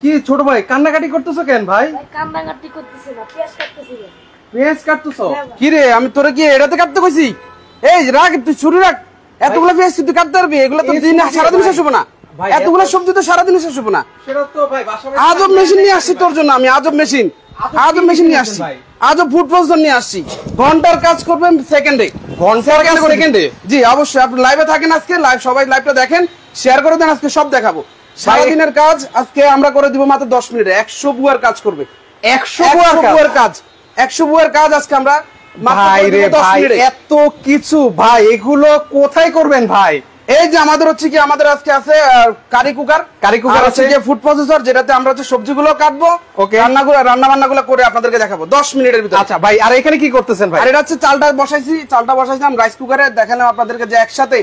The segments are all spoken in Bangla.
কি ছোট ভাই কান্নাকাটি করতেছো কেন ভাই? কান্নাকাটি করতেছি না, পেঁয়াজ কাটতেছি। পেঁয়াজ কাটতেছো? কি রে আমি তোরে কি এটাতে কাটতে কইছি? এই রাখ তুই ছুরি রাখ। এতগুলো পেঁয়াজ তুই কাটতে পারবি? এগুলো তো দিন সারাদিন শেষ হবে না। এতগুলো সবজি তো সারাদিন শেষ হবে না। সেটা তো ভাই বাসা আজব মেশিন নিয়ে আসছি তোর জন্য আমি। আজব মেশিন নিয়ে আসছি। আজব ফুড প্রসেসর নিয়ে আসছি। ঘন্টার কাজ করবেন সেকেন্ডে। ঘন্টার কাজ সেকেন্ডে? জি অবশ্যই। আপনি লাইভে থাকেন আজকে, লাইভ সবাই লাইভটা দেখেন, শেয়ার করে দেন। আজকে সব দেখাবো। সারাদিনের কাজ আজকে আমরা করে দিব মাত্র 10 মিনিটে। 100 বুয়ার কাজ করবে। 100 বুয়ার কাজ। 100 বুয়ার কাজ আজকে আমরা ভাই রে ভাই এত কিছু ভাই, এগুলো কোথায় করবেন ভাই? এই যে আমাদের হচ্ছে কি, আমাদের আজকে আছে কারি কুকার আছে, যে ফুড প্রসেসর, যেটাতে আমরা হচ্ছে সবজিগুলো কাটবো, ওকে রান্না বান্নাগুলো করে আপনাদেরকে দেখাবো 10 মিনিটের ভিতরে। আচ্ছা ভাই, আর এখানে কি করতেছেন ভাই? আর এটা হচ্ছে চালটা বসাইছিলাম রাইস কুকারে। দেখালাম আপনাদেরকে যে একসাথে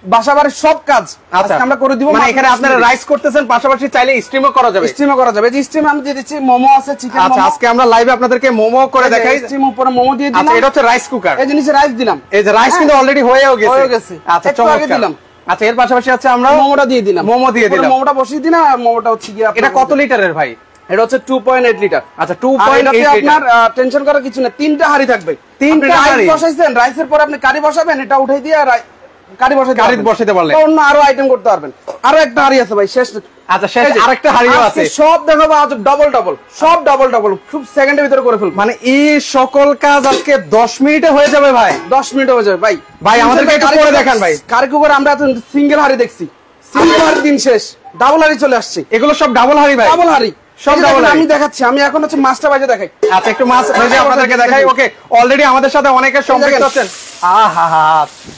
বাসাবাড়ির সব কাজ আজকে আমরা করে দিব। মানে এখানে আপনারা রাইস করতেছেন, পাশাপাশি চাইলে স্টিমও করা যাবে। যে স্টিম আমি দিয়ে দিচ্ছি, মোমো আছে, চিকেন। আচ্ছা আজকে আমরা লাইভে আপনাদেরকে মোমো করে দেখাই। স্টিম উপরে মোমো দিয়ে দিলাম। আচ্ছা এটা হচ্ছে রাইস কুকার। এই জিনিসে রাইস দিলাম। এই যে রাইস কিন্তু অলরেডি হয়েও গেছে। আচ্ছা চমৎকার দিলাম। আচ্ছা এর পাশাপাশি আছে আমরা মোমোটা দিয়ে দিলাম। মোমোটা বসিয়ে দিলাম। আর মোমোটা হচ্ছে কি, এটা কত লিটারের ভাই? এটা হচ্ছে 2.8 লিটার। আচ্ছা 2.8 লিটার। আপনার টেনশন করার কিছু না, 3টা হাঁড়ি থাকবে। 3টা হাঁড়ি বসাইছেন, রাইসের পর আপনি কারি বসাবেন, এটা উঠাই দিয়ে কারি বসাইতে পারলে অন্য আরো আইটেম করতে পারবেন। আরো একটা হাঁড়ি আছে ভাই শেষ। আচ্ছা শেষ আরেকটা হাঁড়িও আছে। সব দেখাবো আজ ডাবল সব ডাবল খুব সেকেন্ডের ভিতরে করে ফেলবো। মানে এই সকল কাজ আজকে 10 মিনিটে হয়ে যাবে ভাই। 10 মিনিটে হয়ে যাবে ভাই। ভাই আমাদেরকে একটু করে দেখান ভাই। কারি কুকার আমরা তো সিঙ্গেল হাঁড়ি দেখছি, সিঙ্গেল হাঁড়ি দিন শেষ, ডাবল হাঁড়ি চলে আসছে। এগুলো সব ডাবল হাঁড়ি ভাই? ডাবল হাঁড়ি সব ডাবল। আমি দেখাচ্ছি, আমি এখন হচ্ছে মাছটা ভাজে দেখাই। আচ্ছা একটু মাছ ভেজে আপনাদেরকে দেখাই। ওকে অলরেডি আমাদের সাথে অনেকে সম্পৃক্ত আছেন।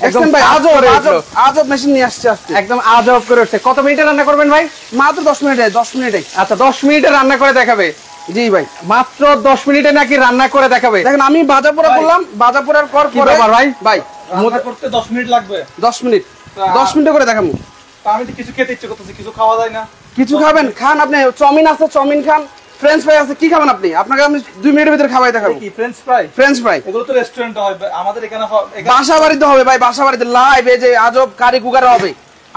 একদম ভাই আজব মেশিন নিয়ে আসছে আজকে, একদম আজব করে উঠছে। কত মিনিটে রান্না করবেন ভাই? মাত্র 10 মিনিটে। আচ্ছা 10 মিনিটে রান্না করে দেখাবে? জি ভাই মাত্র 10 মিনিটে নাকি রান্না করে দেখাবে? দেখেন আমি ভাজা পোড়া করলাম, ভাজা পোড়ার পর কি ব্যাপার ভাই? ভাই রান্না করতে 10 মিনিট লাগবে। 10 মিনিটে করে দেখাবো। আমি তো কিছু খেতে ইচ্ছে করতেছি, কিছু খাওয়া যায় না। কিছু খাবেন খান, আপনি চাউমিন আছে চাউমিন খান, ফ্রেঞ্চ ফ্রাই আছে, কি খাবেন আপনি? আপনাকে আমি 2 মিনিটের ভিতরে খাওয়াই দেখাবো। কি ফ্রেঞ্চ ফ্রাই? ফ্রেঞ্চ ফ্রাই এগুলো তো রেস্টুরেন্টে হয়, আমাদের এখানে বাসা বাড়িতে হবে ভাই। বাসা বাড়িতে লাইভ এই যে আজব কারি কুকারে হবে।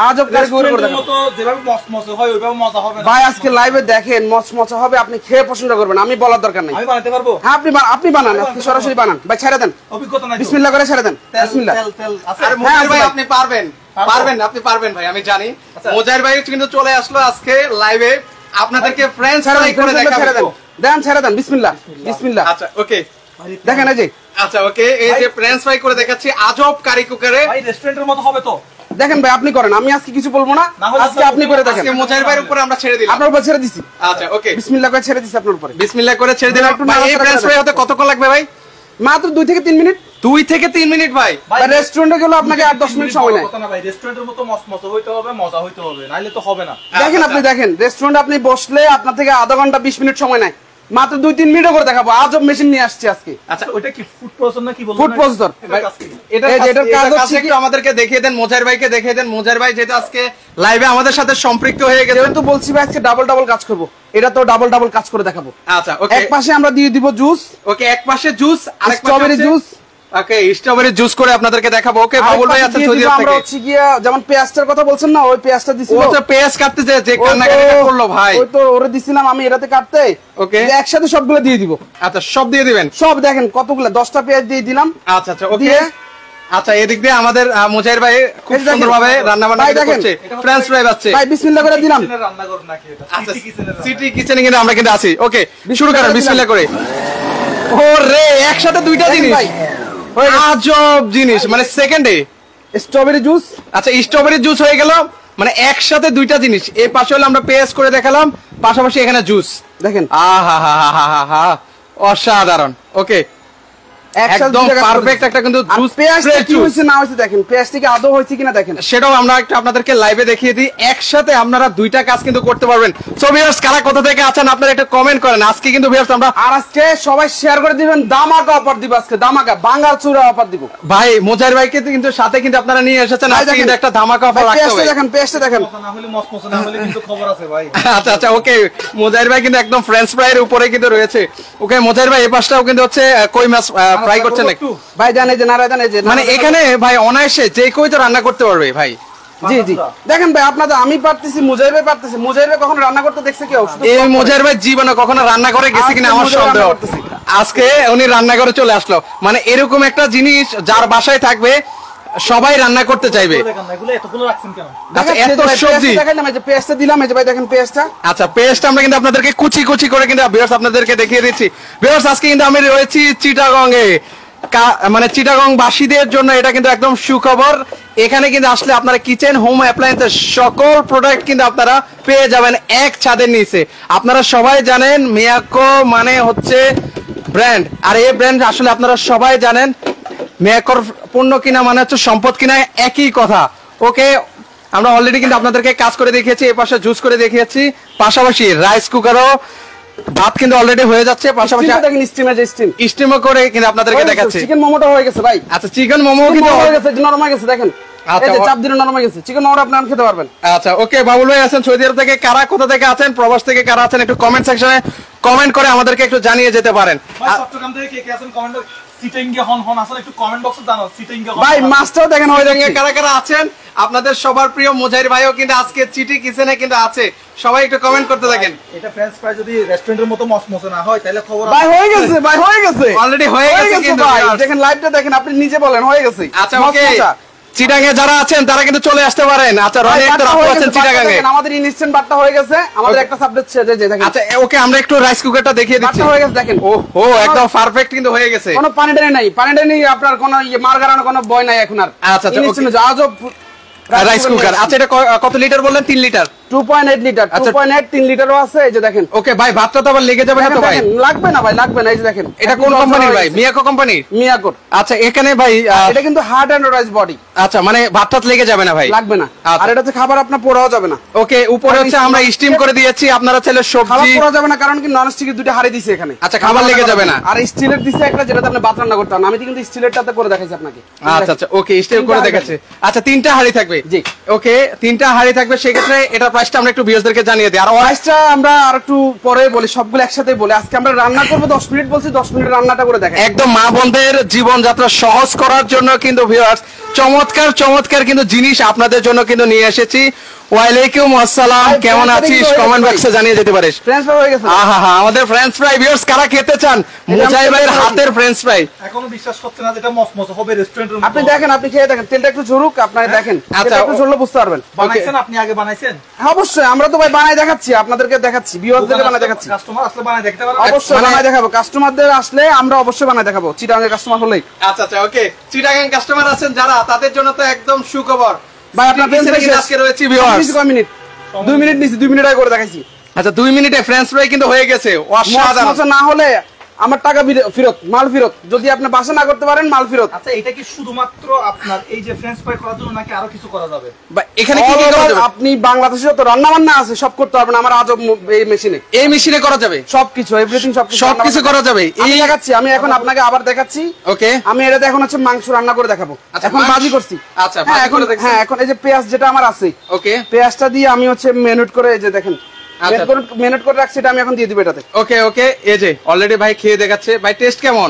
আজব কারি কুকারে করে দেখাবো। তো যেভাবে মচমচে হয় ওইভাবে মজা হবে না ভাই। আজকে লাইভে দেখেন মচমচে হবে, আপনি খেয়ে পছন্দ করবেন, আমি বলার দরকার নাই। আমি বানাতে পারবো? হ্যাঁ আপনি বানান, আপনি সরাসরি বানান ভাই। ছেড়ে দেন, অভিজ্ঞতা নাই। বিসমিল্লাহ করে ছেড়ে দেন। বিসমিল্লাহ। আরে মোজাহির ভাই আপনি পারবেন ভাই, আমি জানি। মোজাহির ভাই কিন্তু চলে আসলো আজকে লাইভে আপনাদেরকে ফ্রেঞ্চ ফ্রাই করে দেখাবো। ছেড়ে দেন। বিসমিল্লাহ। আচ্ছা ওকে দেখেন এই যে। আচ্ছা ওকে এই যে ফ্রেঞ্চ ফ্রাই করে দেখাচ্ছি আজব কারি কুকারে। ভাই রেস্টুরেন্টের মতো হবে তো? দেখেন ভাই আপনি করেন, আমি আজকে কিছু বলবো না। আজকে আপনি করে দেখেন। আজকে মোজাহির ভাইয়ের উপরে আমরা ছেড়ে দিলাম। আপনার উপর ছেড়ে দিছি। আচ্ছা ওকে বিসমিল্লাহ করে ছেড়ে দিছি আপনার উপরে। বিসমিল্লাহ করে ছেড়ে দিলাম। ভাই এই ফ্রেঞ্চ ফ্রাই হতে কতক্ষণ লাগবে ভাই? মাত্র 2 থেকে 3 মিনিট। 2 থেকে 3 মিনিট ভাই। রেস্টুরেন্টে গেলে আপনাকে 8-10 মিনিট সময় নেয়। কথা না ভাই, রেস্টুরেন্টের মতো মচমচে হইতে হবে, মজা হইতে হবে, নাইলে তো হবে না। দেখেন আপনি দেখেন, রেস্টুরেন্টে আপনি বসলে আপনার থেকে আধা ঘন্টা 20 মিনিট সময় নেয়, মাত্র 2-3 মিনিটে করে দেখাবো। আজব মেশিন নিয়ে আসছি আজকে। আচ্ছা ওটা কি ফুড প্রসেসর না কি বলবো? Food processor. এটার কাজ হচ্ছে কি, আমাদেরকে দেখিয়ে দেন, মোজাহির ভাইকে দেখিয়ে দেন। মোজাহির ভাই যেহেতু আজকে লাইভে আমাদের সাথে সম্পৃক্ত হয়ে গেছে, যেহেতু বলছি ভাই আজকে ডাবল কাজ করব, এটা তো ডাবল কাজ করে দেখাবো। আচ্ছা ওকে এক পাশে আমরা দিয়ে দিব জুস। ওকে এক পাশে জুস, আরেক পাশে স্ট্রবেরি জুস। ওকে স্ট্রবেরি জুস করে আপনাদেরকে দেখাবো। ওকে বাবুল ভাই আচ্ছা সৌদি আরব আমরা থেকে হচ্ছে গিয়া যেমন পেঁয়াজটার কথা বলছেন না, ওই পেঁয়াজটা দিছিল। ও তো পেঁয়াজ কাটতে যে কান্নাকাটিটা করলো ভাই, ওই তো ওরে দিছিলাম আমি এটাতে কাটতে। ওকে একসাথে সবগুলো দিয়ে দিব। আচ্ছা সব দিয়ে দিবেন? সব দেখেন কতগুলো, 10টা পেঁয়াজ দিয়ে দিলাম। আচ্ছা ওকে। আচ্ছা এদিক দিয়ে আমাদের মোজাহির ভাই খুব সুন্দরভাবে রান্না বান্না করছে, ফ্রেঞ্চ ফ্রাই বাচ্ছে ভাই। বিসমিল্লাহ করে দিলাম। রান্না করব নাকি এটা? আচ্ছা সিটি কিচেনে কিন্তু আমরা কিন্তু আছি। ওকে শুরু করেন বিসমিল্লাহ করে। ওরে একসাথে 2টা জিনিস, আজব জিনিস, মানে সেকেন্ডে স্ট্রবেরি জুস। আচ্ছা স্ট্রবেরি জুস হয়ে গেল, মানে একসাথে 2টা জিনিস। এই পাশে হলো আমরা পেঁয়াজ করে দেখালাম, পাশাপাশি এখানে জুস। দেখেন অসাধারণ। ওকে একদম পারফেক্ট একটা কিন্তু জুস। পেঁয়াজটা কি হইছে না হইছে দেখেন, পেঁয়াজটা কি আদৌ হইছে কিনা দেখেন, সেটাও আমরা একটু আপনাদেরকে লাইভে দেখিয়ে দিই। একসাথে আপনারা 2টা কাজ কিন্তু করতে পারবেন। সো ভিউয়ার্স কারা কোথা থেকে আছেন আপনারা একটু কমেন্ট করেন। আজকে কিন্তু ভিউয়ার্স আমরা আর আজকে সবাই শেয়ার করে দিবেন, দামাকা অফার দিব আজকে, দামাকা বাঙ্গাল চূড়া অফার দিব ভাই। মোজাহির ভাইকে কিন্তু সাথে কিন্তু আপনারা নিয়ে এসেছেন, আজকে কিন্তু একটা ধামাকা অফার রাখতে হবে। পেঁয়াজটা দেখেন না হলে মচমচে না হলে কিন্তু খবর আছে ভাই। আচ্ছা ওকে মোজাহির ভাই কিন্তু একদম ফ্রেঞ্চ ফ্রাইয়ের উপরে কিন্তু রয়েছে। ওকে মোজাহির ভাই এই পাশটাও কিন্তু হচ্ছে কই মাছ ফ্রাই করছেন নাকি ভাই? জানে যে নারা জানে যে, মানে এখানে ভাই অনায়াসে যে কেউ তো রান্না করতে পারবে ভাই। জি জি দেখেন ভাই আপনাদের আমি পারতেছি, মুজাহির ভাই পারতেছি। মুজাহির ভাই কখনো রান্না করতে দেখছে কেউ? এই মোজাহির ভাই জীবনে কখনো রান্না করে গেছে কিনা আমার আজকে সন্দেহ। রান্না করতেছি। আজকে উনি রান্না করে চলে আসলো, মানে এরকম একটা জিনিস যার বাসায় থাকবে সবাই রান্না করতে চাইবে। দেখেন না, এগুলো এতগুলো রাখছেন কেন? আচ্ছা, দেখাচ্ছি এত যে ভাই, সবজি। পেঁয়াজটা দেখাইলাম, এই যে পেঁয়াজটা দিলাম, এই যে ভাই দেখেন পেঁয়াজটা। আচ্ছা, পেস্ট আমরা কিন্তু আপনাদেরকে কুচি কুচি করে কিন্তু ভিউয়ার্স আপনাদেরকে দেখিয়ে দিচ্ছি। ভিউয়ার্স আজকে কিন্তু আমি রয়েছি চিটাগং এ, মানে চিটাগং বাসীদের জন্য এটা কিন্তু একদম সুখবর। এখানে কিন্তু আসলে আপনারা কিচেন হোম অ্যাপ্লায়েন্সের সকল প্রোডাক্ট কিন্তু আপনারা পেয়ে যাবেন এক ছাদের নিচে। আপনারা সবাই জানেন মিয়াকো মানে হচ্ছে ব্র্যান্ড, আর এই ব্র্যান্ড আসলে আপনারা সবাই জানেন মিয়াকোর পণ্য কিনা মানে হচ্ছে সম্পদ কিনা, একই কথা। ওকে, আমরা অলরেডি কিন্তু আপনাদেরকে কাজ করে দেখিয়েছি, এই পাশে জুস করে দেখিয়েছি, পাশাপাশি রাইস কুকারও ভাত কিন্তু অলরেডি হয়ে যাচ্ছে, পাশাপাশি স্টিমটা দেখেন, স্টিমে যে স্টিম স্টিমও করে কিন্তু আপনাদেরকে দেখাচ্ছি। চিকেন মোমোটা হয়ে গেছে ভাই। আচ্ছা, চিকেন মোমো চিকেন কিন্তু মোমো হয়ে গেছে, নরম হয়ে গেছে দেখেন। আচ্ছা, এই যে চাপ দিলে নরম হয়ে গেছে। চিকেন মোমোটা আপনারা খেতে পারবেন। আচ্ছা, ওকে, বাবুল ভাই আছেন সৌদি আরব থেকে, কারা কোথা থেকে আছেন, প্রবাস থেকে কারা আছেন, একটু কমেন্ট সেকশনে কমেন্ট করে আমাদেরকে একটু জানিয়ে যেতে পারেন। ভাই চট্টগ্রাম থেকে কে কে আছেন কমেন্ট সিটিংগে হন হন আসলে একটু কমেন্ট বক্সে জানাও সিটিংগে হন। ভাই মাছটাও দেখেন হয়ে চিটাগাং এ যাচ্ছে। কারা কারা আছেন, আপনাদের সবার প্রিয় মুজাহির ভাইও কিন্তু আজকে চিটি কিচেনে কিন্তু আছে, সবাই একটু কমেন্ট করতে থাকেন। এটা ফ্রেঞ্চ ফ্রাই যদি রেস্টুরেন্টের মতো মসমসে না হয় তাহলে খবর ভাই হয়ে গেছে, ভাই হয়ে গেছে, অলরেডি হয়ে গেছে কিন্তু ভাই। viewers। দেখেন লাইভটা দেখেন, আপনি নিজে বলেন হয়ে গেছে। আচ্ছা, ওকে, চিটাগাং এ যারা আছেন তারা কিন্তু চলে আসতে পারেন। আচ্ছা, রনি আক্তার আপু আছেন চিটাগাং এ। আমাদের ইনস্ট্যান্ট বাটটা হয়ে গেছে, আমাদের একটা সাবজেক্ট ছেড়ে যে দেখেন। আচ্ছা, ওকে, আমরা একটু রাইস কুকারটা দেখিয়ে দিচ্ছি। বাটটা হয়ে গেছে দেখেন। ও একদম পারফেক্ট কিন্তু হয়ে গেছে। কোনো পানি টানি নাই, পানি টানি আপনার কোনো মার গাড়ানো কোনো বয় নাই এখন আর। আচ্ছা, আচ্ছা, Instant যে আজব রাইস কুকার। আচ্ছা, এটা কত লিটার বললেন? 3 লিটার। 2.8 লিটার, আচ্ছা। 2.8 3 লিটারও আছে, এই যে দেখেন। ওকে ভাই, ভাতটা তো আবার লেগে যাবে না তো ভাই? দেখেন, লাগবে না ভাই, লাগবে না, এই যে দেখেন। এটা কোন কোম্পানির ভাই? মিয়াকো কোম্পানির? মিয়াকোর। আচ্ছা, এখানে ভাই এটা কিন্তু হার্ড অ্যান্ড্রয়েড বডি, আচ্ছা, মানে ভাতটা লেগে যাবে না ভাই? লাগবে না। আচ্ছা। আর এটাতে খাবার আপনার পোড়াও যাবে না। ওকে, উপরে হচ্ছে আমরা স্টিম করে দিয়েছি, আপনারা চাইলে খাবার সবজি। পোড়া যাবে না কারণ কি নন স্টিকের দুটো হাড়ি দিছে এখানে। আচ্ছা, খাবার লেগে যাবে না। আর স্টিলের দিছে একটা, যেটাতে আপনি ভাত রান্না করতে পারেন। আমি কিন্তু স্টিলেরটাতে করে দেখাইছি আপনাকে। আচ্ছা আচ্ছা, ওকে, স্টিম করে দেখাচ্ছে। আচ্ছা, 3টা হাঁড়ি থাকবে? জি। ওকে, 3টা হাঁড়ি থাকবে, সেক্ষেত্রে এটার প্রাইসটা আমরা একটু ভিউয়ারদেরকে জানিয়ে দিই। আর প্রাইসটা আমরা আর একটু পরে বলি, সবগুলো একসাথে বলি। আজকে আমরা রান্না করবো 10 মিনিট, বলছি 10 মিনিট রান্নাটা করে দেখাই। একদম মা বোনদের জীবনযাত্রা সহজ করার জন্য কিন্তু ভিউয়ার্স চমৎকার চমৎকার কিন্তু জিনিস আপনাদের জন্য কিন্তু নিয়ে এসেছি। ওয়ালাইকুম আসসালাম, ভাই, কেমন ফ্রেঞ্চ আছিস? ফ্রাই হয়ে কমেন্ট গেছে বক্সে জানিয়ে যেতে পারিস। ফ্রেঞ্চ ফ্রাই হয়ে গেছে। আহা, আমাদের ফ্রেঞ্চ ফ্রাই ভিউয়ার্স কারা খেতে চান মুজাহির ভাইয়ের হাতের ফ্রেঞ্চ ফ্রাই? এখনো বিশ্বাস করতে না যেটা মসমসে হবে রেস্টুরেন্টের আপনি দেখেন, আপনি খেয়ে দেখেন, তেলটা একটু ঝরুক, আপনারা দেখেন। আচ্ছা, তেলটা একটু ঝরলে বুঝতে পারবেন। বানাইছেন আপনি আগে বানাইছেন? হ্যাঁ, অবশ্যই আমরা তো ভাই বানাই দেখাচ্ছি, আপনাদেরকে দেখাচ্ছি, ভিউয়ারদেরকে বানাই দেখাচ্ছি। কাস্টমার আসলে বানাই দেখতে পারবে? অবশ্যই মানে- বানাই দেখাবো, কাস্টমারদের আসলে আমরা অবশ্যই বানাই দেখাবো, চিটাগাংয়ের কাস্টমার হলেই। আচ্ছা আচ্ছা, ওকে, চিটাগাং কাস্টমার আছেন যারা, তাদের জন্য তো একদম সুখবর। ভাই আপনার ফ্রেঞ্চ ফ্রাই আজকে রয়েছে ভিউয়ার্স। কয় মিনিট? 2 মিনিট নিছি, 2 মিনিট আগে করে দেখাইছি। আচ্ছা, 2 মিনিটে ফ্রেঞ্চ ফ্রাই কিন্তু হয়ে গেছে, অসাধারণ। মশলা না হলে আমার টাকা ফেরত, মাল ফেরত। যদি আপনি বাসা না করতে পারেন, মাল ফেরত। আচ্ছা, এটা কি শুধুমাত্র আপনার এই যে ফ্রেঞ্চ ফ্রাই করার জন্য নাকি আরো কিছু করা যাবে? বা এখানে কি কি করা যাবে? আপনি বাংলাদেশে যত রান্না বান্না আছে সব করতে পারবেন আমার আজব এই মেশিনে। এই মেশিনে করা যাবে সবকিছু, এভরিথিং, সবকিছু করা যাবে। আমি এই দেখাচ্ছি, আমি এখন আপনাকে আবার দেখাচ্ছি। ওকে, আমি এটাতে এখন হচ্ছে মাংস রান্না করে দেখাবো। আচ্ছা, এখন মাংস। ভাজি করছি। আচ্ছা, হ্যাঁ, ভাজি এখন করে দেখছেন। হ্যাঁ, এখন এই যে পেঁয়াজ যেটা আমার আছে, ওকে, পেঁয়াজটা দিয়ে আমি হচ্ছে মেনুট করে, এই যে দেখেন আচ্ছা। মেনুট করে রাখছি, এটা আমি এখন দিয়ে দিব এটাতে। ওকে, ওকে, এই যে অলরেডি ভাই খেয়ে দেখাচ্ছে। ভাই টেস্ট কেমন?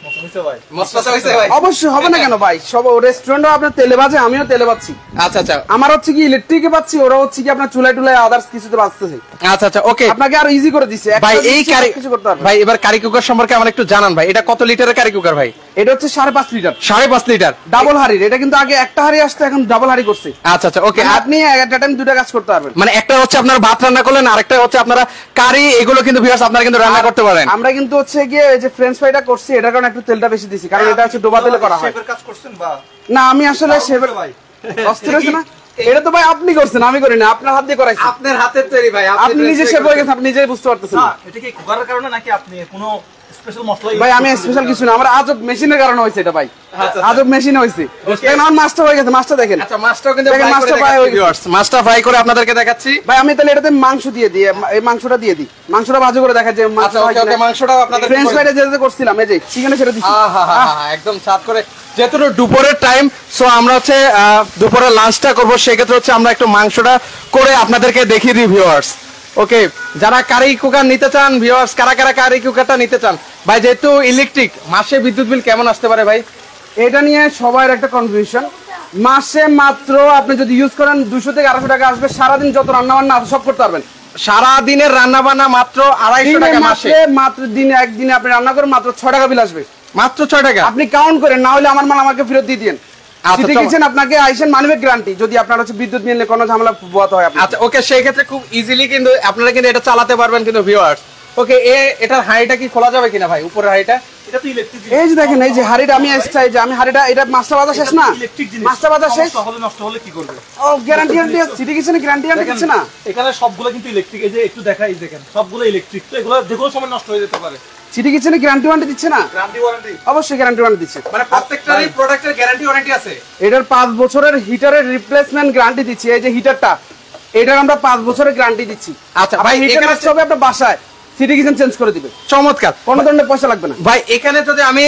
মসমসে হইছে ভাই? মশলা হইছে ভাই? অবশ্যই হবে না কেন ভাই, সব রেস্টুরেন্টও আপনার তেলে বাজে, আমিও তেলে বাজছি। আচ্ছা আচ্ছা আমার হচ্ছে কি ইলেকট্রিকে পাচ্ছি, ওরা হচ্ছে কি আপনার চুলাই টুলাই আদার্স কিছুতে বাঁচতেছে। আচ্ছা আচ্ছা, ওকে আপনাকে আরো ইজি করে দিচ্ছে ভাই। এই কারি কিছু করতে পারবে। ভাই, এবার কারি কুকার সম্পর্কে আমার একটু জানান ভাই। এটা কত লিটারের কারি কুকার ভাই? এটা হচ্ছে 5.5 লিটার 5.5 লিটার ডাবল হাড়ির। এটা কিন্তু আগে একটা হাড়ি আসতো, এখন ডাবল হাড়ি করছে। আচ্ছা আচ্ছা, ওকে। মানে আপনি একটা টাইম দুটো কাজ করতে পারবেন। মানে একটা হচ্ছে আপনার ভাত রান্না করলেন, আরেকটা হচ্ছে আপনারা কারি, এগুলো কিন্তু ভিউয়ার্স আপনারা কিন্তু রান্না করতে পারেন। আমরা কিন্তু হচ্ছে গিয়ে এই যে ফ্রেঞ্চ ফ্রাইটা করছি, এটার কারণে একটু তেলটা বেশি দিছি, কারণ এটা হচ্ছে ডোবা তেলে করা হয়। শেফের কাজ করছেন বা? না, আমি আসলে শেফের ভাই অস্থির হয়েছে না, এটা তো ভাই আপনি করছেন, আমি করি না, আপনার হাত দিয়ে করাইছি। আপনার হাতের তৈরি ভাই, আপনি নিজে শেফ হয়ে গেছেন, আপনি নিজেই বুঝতে পারতেছেন না, না। এটা কি কুকারের কারণে নাকি আপনি কোনো স্পেশাল মশলা ভাই আমি স্পেশাল কিছু না, আমার আজব মেশিনের কারণে হয়েছে এটা ভাই, আজব মেশিনে হয়েছে। দেখেন আমার মাছটা হয়ে গেছে, মাছটা দেখেন। আচ্ছা, মাছটাও কিন্তু দেখেন, ফ্রাই করে মাছটা ফ্রাই দেখাচ্ছি হয়ে গেছে। ভিউয়ার্স, মাছটা ফ্রাই করে আপনাদেরকে দেখাচ্ছি। ভাই আমি তাহলে এটাতে মাংস দিয়ে দিই, এই মাংসটা দিয়ে দিই, মাংসটা ভাজি করে দেখা যায়। আচ্ছা, ওকে ওকে, মাংসটাও আপনাদের ফ্রেঞ্চ ফ্রাইটা যেটা করছিলাম, এই যে চিকেনে ছেড়ে দিচ্ছি। একদম সাত করে, যেহেতু দুপুরের টাইম, সো আমরা হচ্ছে দুপুরে লাঞ্চটা করবো, সেক্ষেত্রে হচ্ছে আমরা একটু মাংসটা করে আপনাদেরকে দেখিয়ে দিই ভিউয়ার্স। ওকে, যারা কারি কুকার নিতে চান ভিউয়ার্স, কারা কারা কারি কুকারটা নিতে চান ভাই? যেহেতু ইলেকট্রিক, মাসে বিদ্যুৎ বিল কেমন আসতে পারে ভাই? এটা নিয়ে সবার একটা কনফিউশন। মাসে মাত্র আপনি যদি ইউজ করেন 200 থেকে 250 টাকা আসবে। সারাদিন যত রান্না বান্না সব করতে পারবেন। সারা দিনের রান্না বান্না মাত্র 250 টাকা মাসে। মাত্র দিনে একদিনে আপনি রান্না করেন মাত্র 6 টাকা বিল আসবে। মাত্র 6 টাকা। আপনি কাউন্ট করেন, না হলে আমার মাল আমাকে ফেরত দিয়ে দিন। আচ্ছা, সিটি কিচেন আপনাকে আইসেন মানিব্যাগ গ্যারান্টি, যদি আপনার হচ্ছে বিদ্যুৎ নিলে কোনো ঝামেলা পোহাতে হয়। আচ্ছা ওকে, সেই ক্ষেত্রে খুব ইজিলি কিন্তু আপনারা কিন্তু এটা চালাতে পারবেন কিন্তু ভিউয়ার্স। ওকে, এটার হাঁড়িটা কি খোলা যাবে কিনা ভাই, উপরের হাঁড়িটা? এটা তো ইলেকট্রিক। এই যে দেখেন, এই যে হাড়িটা আমি এক্সট্রা, এই যে আমি হাড়িটা, এটা মাছটা বাজা শেষ না, ইলেকট্রিক জিনিস। মাছটা বাজা শেষ তাহলে নষ্ট হলে কি করবে? ও গ্যারান্টি সিটি কিচেনে গ্যারান্টি দিচ্ছে না। এখানে সবগুলো কিন্তু ইলেকট্রিক। এই যে একটু দেখাই, দেখেন সবগুলো ইলেকট্রিক, তো এগুলো যে কোনো সময় নষ্ট হয়ে যেতে পারে। সিটি কিচেনে গ্যারান্টি ওয়ারেন্টি দিচ্ছে না? গ্যারান্টি ওয়ারেন্টি অবশ্যই গ্যারান্টি ওয়ারেন্টি দিচ্ছে। মানে প্রত্যেকটারই প্রোডাক্টের গ্যারান্টি ওয়ারেন্টি আছে। এটার 5 বছরের হিটারের রিপ্লেসমেন্ট গ্যারান্টি দিচ্ছি। এই যে হিটারটা, এটার আমরা 5 বছরের গ্যারান্টি দিচ্ছি। আচ্ছা ভাই, হিটার এখানে নষ্ট হবে আপনার বাসায়, সিটি কিচেন চেঞ্জ করে দিবে। চমৎকার, কোনো ধরনের পয়সা লাগবে না ভাই। এখানে যদি আমি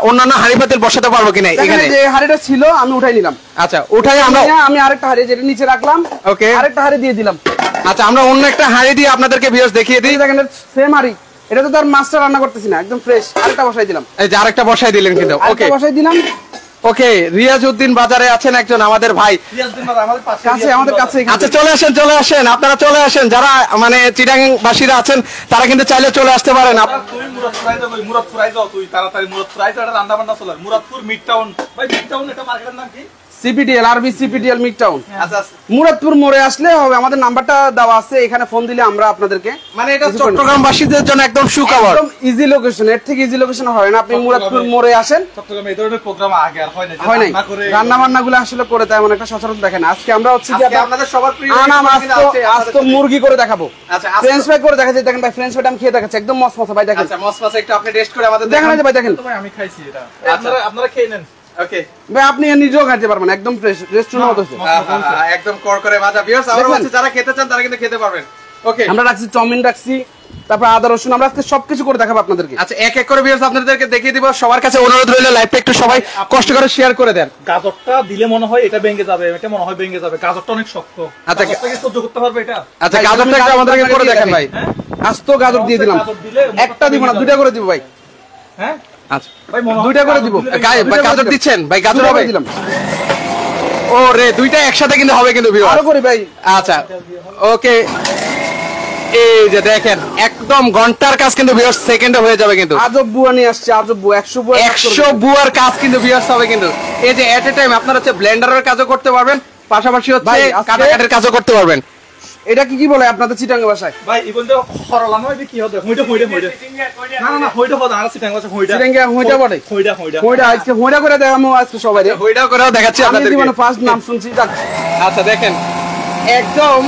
অন্যান্য হাঁড়ি পাতিল বসাতে পারবো কিনা এখানে? এখানে যে হাড়িটা ছিল আমি উঠাই নিলাম। আচ্ছা, উঠাই আমি আরেকটা হাড়ি যেটা নিচে রাখলাম, ওকে, আরেকটা হাড়ি দিয়ে দিলাম। আচ্ছা, আমরা অন্য একটা হাঁড়ি দিয়ে আপনাদেরকে ভিউয়ার্স দেখিয়ে দিই। দেখেন সেম হাড়ি, এটা তো তার মাছটা রান্না করতেছি না, একদম ফ্রেশ। আরেকটা বসাই দিলাম, এই যে আরেকটা বসাই দিলেন কিন্তু। ওকে, আরেকটা বসাই দিলাম। ওকে, রিয়াজউদ্দিন বাজারে আছেন একজন আমাদের ভাই, আমাদের পাশে, কাছে, আমাদের কাছে। আচ্ছা চলে আসেন, আপনারা চলে আসেন। যারা মানে চিটাগাংবাসীরা আছেন তারা কিন্তু চাইলে চলে আসতে পারেন। তুই মুরাদপুর আই যাও, তুই তাড়াতাড়ি মুরাদপুর আই যাও। এটা রান্না বান্না চলে মুরাদপুর মিড টাউন। ভাই মিড টাউন এটা মার্কেটের নাম কি? সিপিটিএল, আরবি সিপিটিএল মিড টাউন। আচ্ছা, মুরাদপুর মোড়ে আসলে হবে, আমাদের নাম্বারটা দেওয়া আছে, এখানে ফোন দিলে আমরা আপনাদেরকে, মানে এটা চট্টগ্রামবাসীদের জন্য একদম সুখবর, একদম ইজি লোকেশন। এর থেকে ইজি লোকেশন হয় না। আপনি মুরাদপুর মোড়ে আসেন। চট্টগ্রামে এই ধরনের প্রোগ্রাম আগে আর হয় না, হয় নাই, রান্না বান্না গুলো আসলে করে তেমন একটা সচরাচর দেখেন। আজকে আমরা হচ্ছে কি আপনাদের সবার প্রিয় আনাম আস্ত মুরগি করে দেখাবো। আচ্ছা, ফ্রেঞ্চ ফ্রাই করে দেখাচ্ছি। দেখেন ভাই, ফ্রেঞ্চ ফ্রাইটা আমি খেয়ে দেখাচ্ছি, একদম মসমসা ভাই। দেখেন, আচ্ছা, মসমাসে একটু আপনি টেস্ট করে আমাদের দেখেন, এই যে ভাই দেখেন, ভাই আমি খাইছি এটা। আপনারা খেয়ে নেন। ওকে ভাই, আপনি নিজেও খাইতে পারবেন, একদম ফ্রেশ, রেস্টুরেন্ট মতো। একদম করকরে ভাজা। ভিউয়ার্স, আরো হচ্ছে যারা খেতে চান তারা কিন্তু খেতে পারবেন। ওকে, আমরা রাখছি চাউমিন, রাখছি তারপর আদা রসুন, আমরা আজকে সবকিছু করে দেখাবো আপনাদেরকে। আচ্ছা, এক এক করে ভিউয়ার্স আপনাদেরকে দেখিয়ে দিব। সবার কাছে অনুরোধ রইল, লাইভটা একটু সবাই কষ্ট করে শেয়ার করে দেন। গাজরটা দিলে মনে হয় এটা ভেঙে যাবে, এটা মনে হয় ভেঙে যাবে। গাজরটা অনেক শক্ত। আচ্ছা, গাজরটাকে সহ্য করতে পারবে এটা? আচ্ছা, গাজরটা একটু আমাদেরকে করে দেখেন ভাই। আস্ত গাজর দিয়ে দিলাম, একটা দিব না, দুইটা করে দিব ভাই। হ্যাঁ আচ্ছা ভাই, মনে হয় দুইটা করে দিব। গাজর দিচ্ছেন ভাই? গাজর দুইটা হবে করে দিলাম। ও রে, দুইটা একসাথে কিন্তু হবে কিন্তু ভিউয়ার্স। আরো করি ভাই। আচ্ছা ওকে, এই যে দেখেন একদম ঘন্টার কাজ কিন্তু ভিউয়ার্স সেকেন্ডে হয়ে যাবে কিন্তু। আজব বুয়া নিয়ে আসছে, আজব বুয়া, 100 বুয়া, 100 বুয়ার কাজ কিন্তু ভিউয়ার্স হবে কিন্তু। এই যে এট এ টাইম আপনারা হচ্ছে ব্লেন্ডারের কাজও করতে পারবেন, পাশাপাশি হচ্ছে ভাই, আজকে- কাটাকাটির কাজও করতে পারবেন। এটা কি বলে আপনাদের চিটাঙ্গা ভাষায়? ভাই ইবনটা খরলা নয় কি হবে? হইটা না না, হইটা হবে আর সিটাং আছে। হইটা চিটাঙ্গা হইটা বলে। হইটা আজকে হইটা করে দেখামু আজকে সবাই রে। ওইটাও করেও দেখাচ্ছি আমি আপনাদেরকে। জীবনে ফার্স্ট নাম শুনছি। যাক, আচ্ছা দেখেন একদম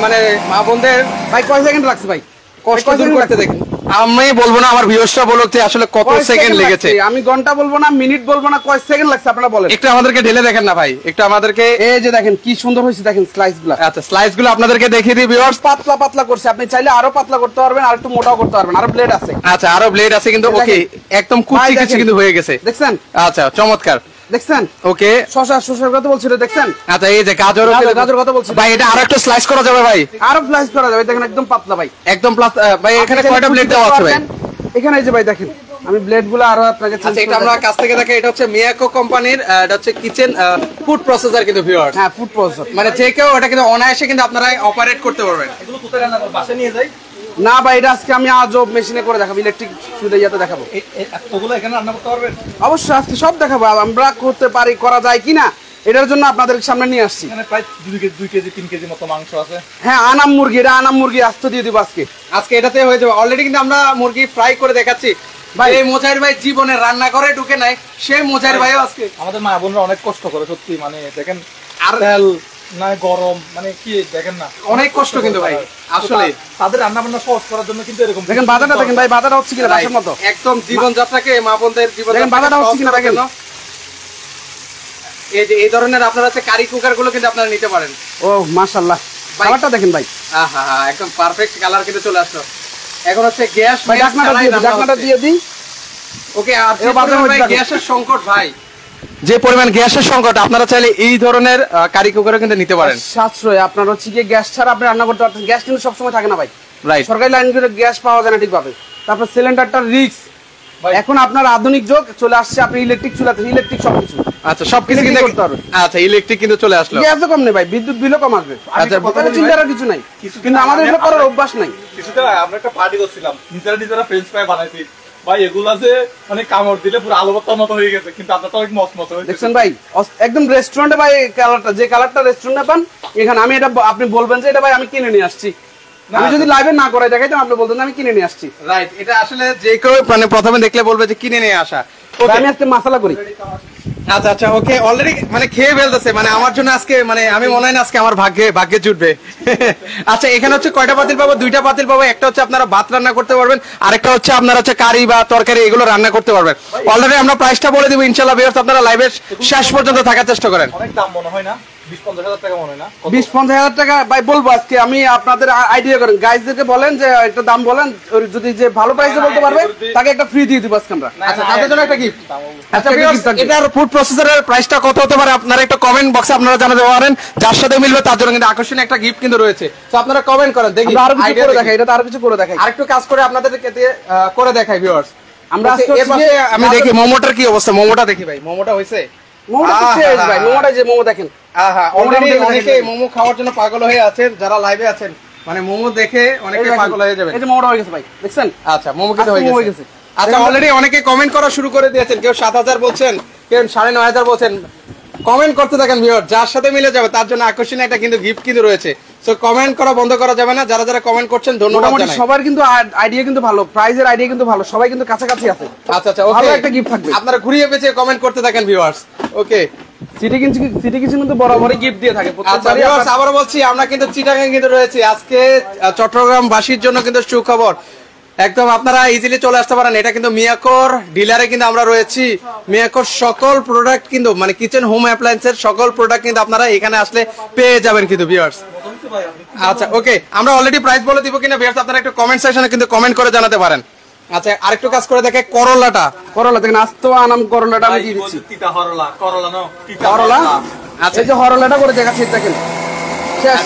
মানে মা বোনদের ভাই কয় সেকেন্ড লাগছে ভাই? কষ্ট কয় দূর সেকেন্ড করতে লাগছে? দেখেন। আমি বলবো না, আমার ভিউয়ার্সরা বলুক যে আসলে কত কয় সেকেন্ড লেগেছে। লাগছে? আমি ঘন্টা বলবো না, মিনিট বলবো না, কয় সেকেন্ড লাগছে আপনারা বলেন। একটু আমাদেরকে ঢেলে দেখেন না ভাই, একটু আমাদেরকে। এই যে দেখেন কি সুন্দর হয়েছে, দেখেন স্লাইস গুলা। আচ্ছা, স্লাইস গুলো আপনাদেরকে দেখিয়ে দিই ভিউয়ার্স। পাতলা পাতলা করছে, আপনি চাইলে আরো পাতলা করতে পারবেন, আর একটু মোটাও করতে পারবেন, আরো ব্লেড আছে। আচ্ছা, আরো ব্লেড আছে কিন্তু। ওকে, একদম কুচি ভাই কুচি দেখেন। কিন্তু হয়ে গেছে। দেখছেন? আচ্ছা, চমৎকার। দেখছেন? ওকে, শশার কথা বলছিল, দেখছেন? আচ্ছা, এই যে গাজর গাজর কথা বলছিল ভাই, এটা আরো একটু স্লাইস করা যাবে ভাই? আরো স্লাইস করা যাবে, দেখেন একদম পাতলা ভাই। একদম প্লাস ভাই। এখানে কয়টা ব্লেড দেওয়া আছে ভাই? এখানে এই যে ভাই দেখেন, আমি ব্লেড গুলো আরো আপনাকে চেঞ্জ আচ্ছা, এটা আমরা কাছ থেকে দেখে, এটা হচ্ছে মিয়াকো কোম্পানির, এটা হচ্ছে কিচেন ফুড প্রসেসর কিন্তু ভিউয়ার্স। হ্যাঁ, ফুড প্রসেসর। মানে যে কেউ এটা কিন্তু অনায়াসে কিন্তু আপনারা অপারেট করতে পারবেন। এগুলো কোথায় রান্না করব? বাসা নিয়ে যাই? না ভাই, এটা আজকে আমি আজব মেশিনে করে দেখাবো, ইলেকট্রিক চুলে ইয়াতে দেখাবো। এতগুলো এখানে রান্না করতে পারবেন? অবশ্যই আজকে সব দেখাবো, আমরা করতে পারি, করা যায় কিনা এটার জন্য আপনাদের সামনে নিয়ে আসছি। এখানে প্রায় 2 কেজি 3 কেজি মতো মাংস আছে। হ্যাঁ, আনাম মুরগি, এটা আনাম মুরগি আস্ত দিয়ে দিব আজকে। আজকে এটাতে হয়ে যাবে। অলরেডি কিন্তু আমরা মুরগি ফ্রাই করে দেখাচ্ছি ভাই। এই মোজাহির ভাই জীবনে রান্না করে ঢুকে নাই, সেই মোজাহির ভাইও আজকে। আমাদের মা বোনরা অনেক কষ্ট করে সত্যি, মানে দেখেন আর তেল না গরম, মানে কি দেখেন না, অনেক কষ্ট কিন্তু ভাই আসলে। তাদের রান্না বান্না সহজ করার জন্য কিন্তু এরকম দেখেন বাধাটা, দেখেন ভাই বাধাটা হচ্ছে কিনা রাশের মতো। একদম জীবনযাত্রাকে, মা বোনদের দেখেন বাধাটা জীবনযাত্রাকে হচ্ছে কিনা দেখেন। এই যে এই ধরনের আপনারা হচ্ছে কারি কুকার গুলো কিন্তু আপনারা নিতে পারেন। ও মাশাআল্লাহ, ভাই। কালারটা দেখেন ভাই। আহা, একদম পারফেক্ট কালার কিন্তু চলে আসলো। এখন হচ্ছে গ্যাস ভাই ঢাকনাটা দিয়ে দিই। ওকে, আর যে এবার বাজার পরিমাণ মধ্যে ভাই দেখেন। গ্যাসের সংকট ভাই, যে পরিমাণ গ্যাসের সংকট, আপনারা চাইলে এই ধরনের কারি কুকারও কিন্তু নিতে পারেন। সাশ্রয় আপনার হচ্ছে কি, গ্যাস ছাড়া আপনি রান্না করতে পারতেন। গ্যাস কিন্তু সবসময় থাকে না ভাই, রাইট। সরকারি লাইন করে গ্যাস পাওয়া যায় না ঠিকভাবে। তারপর সিলিন্ডারটা রিস্ক, এখন আপনার আধুনিক যুগ চলে আসছে, আপনি ইলেকট্রিক চুলাতে ইলেকট্রিক সবকিছু। আচ্ছা সবকিছু Electric কিন্তু করতে পারবে। আচ্ছা ইলেকট্রিক কিন্তু চলে আসলো। গ্যাসও কম নেই ভাই, বিদ্যুৎ বিলও কম আসবে। আচ্ছা, কথা চিন্তার কিছু নাই, কিন্তু আমাদের এগুলো করার অভ্যাস নাই। কিছুটা আমরা একটা পার্টি করছিলাম, নিজেরা ফ্রেঞ্চ ফ্রাই বানাইছি ভাই, এগুলা যে মানে কামড় দিলে পুরো আলু ভর্তার মতো হয়ে গেছে, কিন্তু আপনার তো অনেক মচমচে হয়েছে। দেখছেন ভাই, একদম রেস্টুরেন্টে ভাই কালারটা, যে কালারটা রেস্টুরেন্টে পান এখানে, আমি এটা আপনি বলবেন যে এটা ভাই আমি কিনে নিয়ে আসছি। আমি যদি লাইভে না করে দেখাইতাম আপনি বলতেন আমি কিনে নিয়ে আসছি। রাইট, এটা আসলে যে কেউ মানে প্রথমে দেখলে বলবে যে কিনে নিয়ে আসা। ভাই, আমি আজকে মশলা করি। আচ্ছা আচ্ছা ওকে, অলরেডি মানে খেয়ে ফেলতেছে, মানে আমার জন্য আজকে মানে আমি মনে হয় না আজকে আমার ভাগ্যে জুটবে। আচ্ছা এখানে হচ্ছে কয়টা পাতিল পাবো? 2টা পাতিল পাবো। একটা হচ্ছে আপনারা ভাত রান্না করতে পারবেন, আরেকটা হচ্ছে আপনারা হচ্ছে কারি বা তরকারি এগুলো রান্না করতে পারবেন। অলরেডি আমরা প্রাইসটা বলে দিব ইনশাআল্লাহ ভিউয়ার্স, আপনারা লাইভের শেষ পর্যন্ত থাকার চেষ্টা করেন। অনেক দাম মনে হয় না? 20-50 হাজার টাকা মনে হয় না? 20-50 হাজার টাকা ভাই বলবো আজকে আমি। আপনাদের আইডিয়া করেন, গাইজদেরকে বলেন যে একটা দাম বলেন, যদি যে ভালো প্রাইসে বলতে পারবে তাকে একটা ফ্রি দিয়ে দিব আজকে আমরা। আচ্ছা তাদের জন্য একটা গিফট। আচ্ছা একটা ভিউয়ার্স, gift থাকবে। এটার ফুড প্রসেসরের প্রাইসটা কত হতে পারে আপনারা একটু কমেন্ট বক্সে আপনারা জানাতে পারেন। যার সাথে মিলবে তার জন্য কিন্তু আকর্ষণীয় একটা গিফট কিন্তু রয়েছে। তো আপনারা কমেন্ট করেন, দেখি আমরা আরো কিছু idea করে দেখি। দেখাই, এটা তো আরো কিছু করে দেখাই। আরেকটু কাজ করে আপনাদেরকে করে দেখাই ভিউয়ার্স। আমরা আজকে এর পাশে আমি দেখি মোমোটার কি অবস্থা। মোমোটা দেখি ভাই, মোমোটা হয়েছে? মোমোটা তো শেষ ভাই, মোমোটা যে মোমো দেখেন। অলরেডি মোমোটা অনেকে মোমো খাওয়ার জন্য পাগল হয়ে আছেন, যারা লাইভে আছেন মানে মোমো দেখে অনেকে পাগল হয়ে যাবেন। এই যে মোমোটা হয়ে গেছে ভাই, দেখছেন? আচ্ছা মোমো কিন্তু আজকে মোমো হয়ে হয়ে গেছে। গেছে। আচ্ছা অলরেডি অনেকে কমেন্ট করা শুরু করে দিয়েছেন, কেউ 7000 বলছেন, কেউ 9500 বলছেন। কমেন্ট করতে থাকেন ভিউয়ার, যার সাথে মিলে যাবে তার জন্য আকর্ষণীয় একটা কিন্তু গিফট কিন্তু রয়েছে। সো কমেন্ট করা বন্ধ করা যাবে না। যারা যারা কমেন্ট করছেন ধন্যবাদ মোটামুটি জানাই। সবার কিন্তু আইডিয়া কিন্তু ভালো, প্রাইজের আইডিয়া কিন্তু ভালো, সবাই কিন্তু কাছাকাছি আছে। আচ্ছা আচ্ছা ভালো ওকে, একটা gift থাকবে। আপনারা ঘুরিয়ে পেঁচিয়ে কমেন্ট করতে থাকেন ভিউয়ার্স। ওকে সিটি কিছু কিন্তু বরাবরই গিফট দিয়ে থাকে আচ্ছা প্রত্যেকবারই। ভিউয়ার্স, আবারও বলছি আমরা কিন্তু চিটাগাং কিন্তু রয়েছি আজকে। চট্টগ্রামবাসীর জন্য কিন্তু সুখবর, একদম আপনারা ইজিলি চলে আসতে পারেন। এটা কিন্তু মিয়াকোর ডিলারে কিন্তু আমরা রয়েছি। মিয়াকোর সকল প্রোডাক্ট কিন্তু মানে কিচেন হোম অ্যাপ্লায়েন্সের সকল প্রোডাক্ট কিন্তু আপনারা এখানে আসলে পেয়ে যাবেন কিন্তু ভিউয়ার্স। আচ্ছা ওকে, আমরা অলরেডি প্রাইস বলে দিব কিনা ভিউয়ার্স আপনারা একটু কমেন্ট সেকশনে কিন্তু কমেন্ট করে জানাতে পারেন। আচ্ছা আরেকটু কাজ করে দেখে করলাটা। করলা দেখেন, আস্ত আনাম করলাটা আমি দিয়ে দিচ্ছি। তিতা হরলা, করলা না, তিতা করলা, আচ্ছা এই যে হরলাটা করে দেখাচ্ছি, দেখেন শেষ।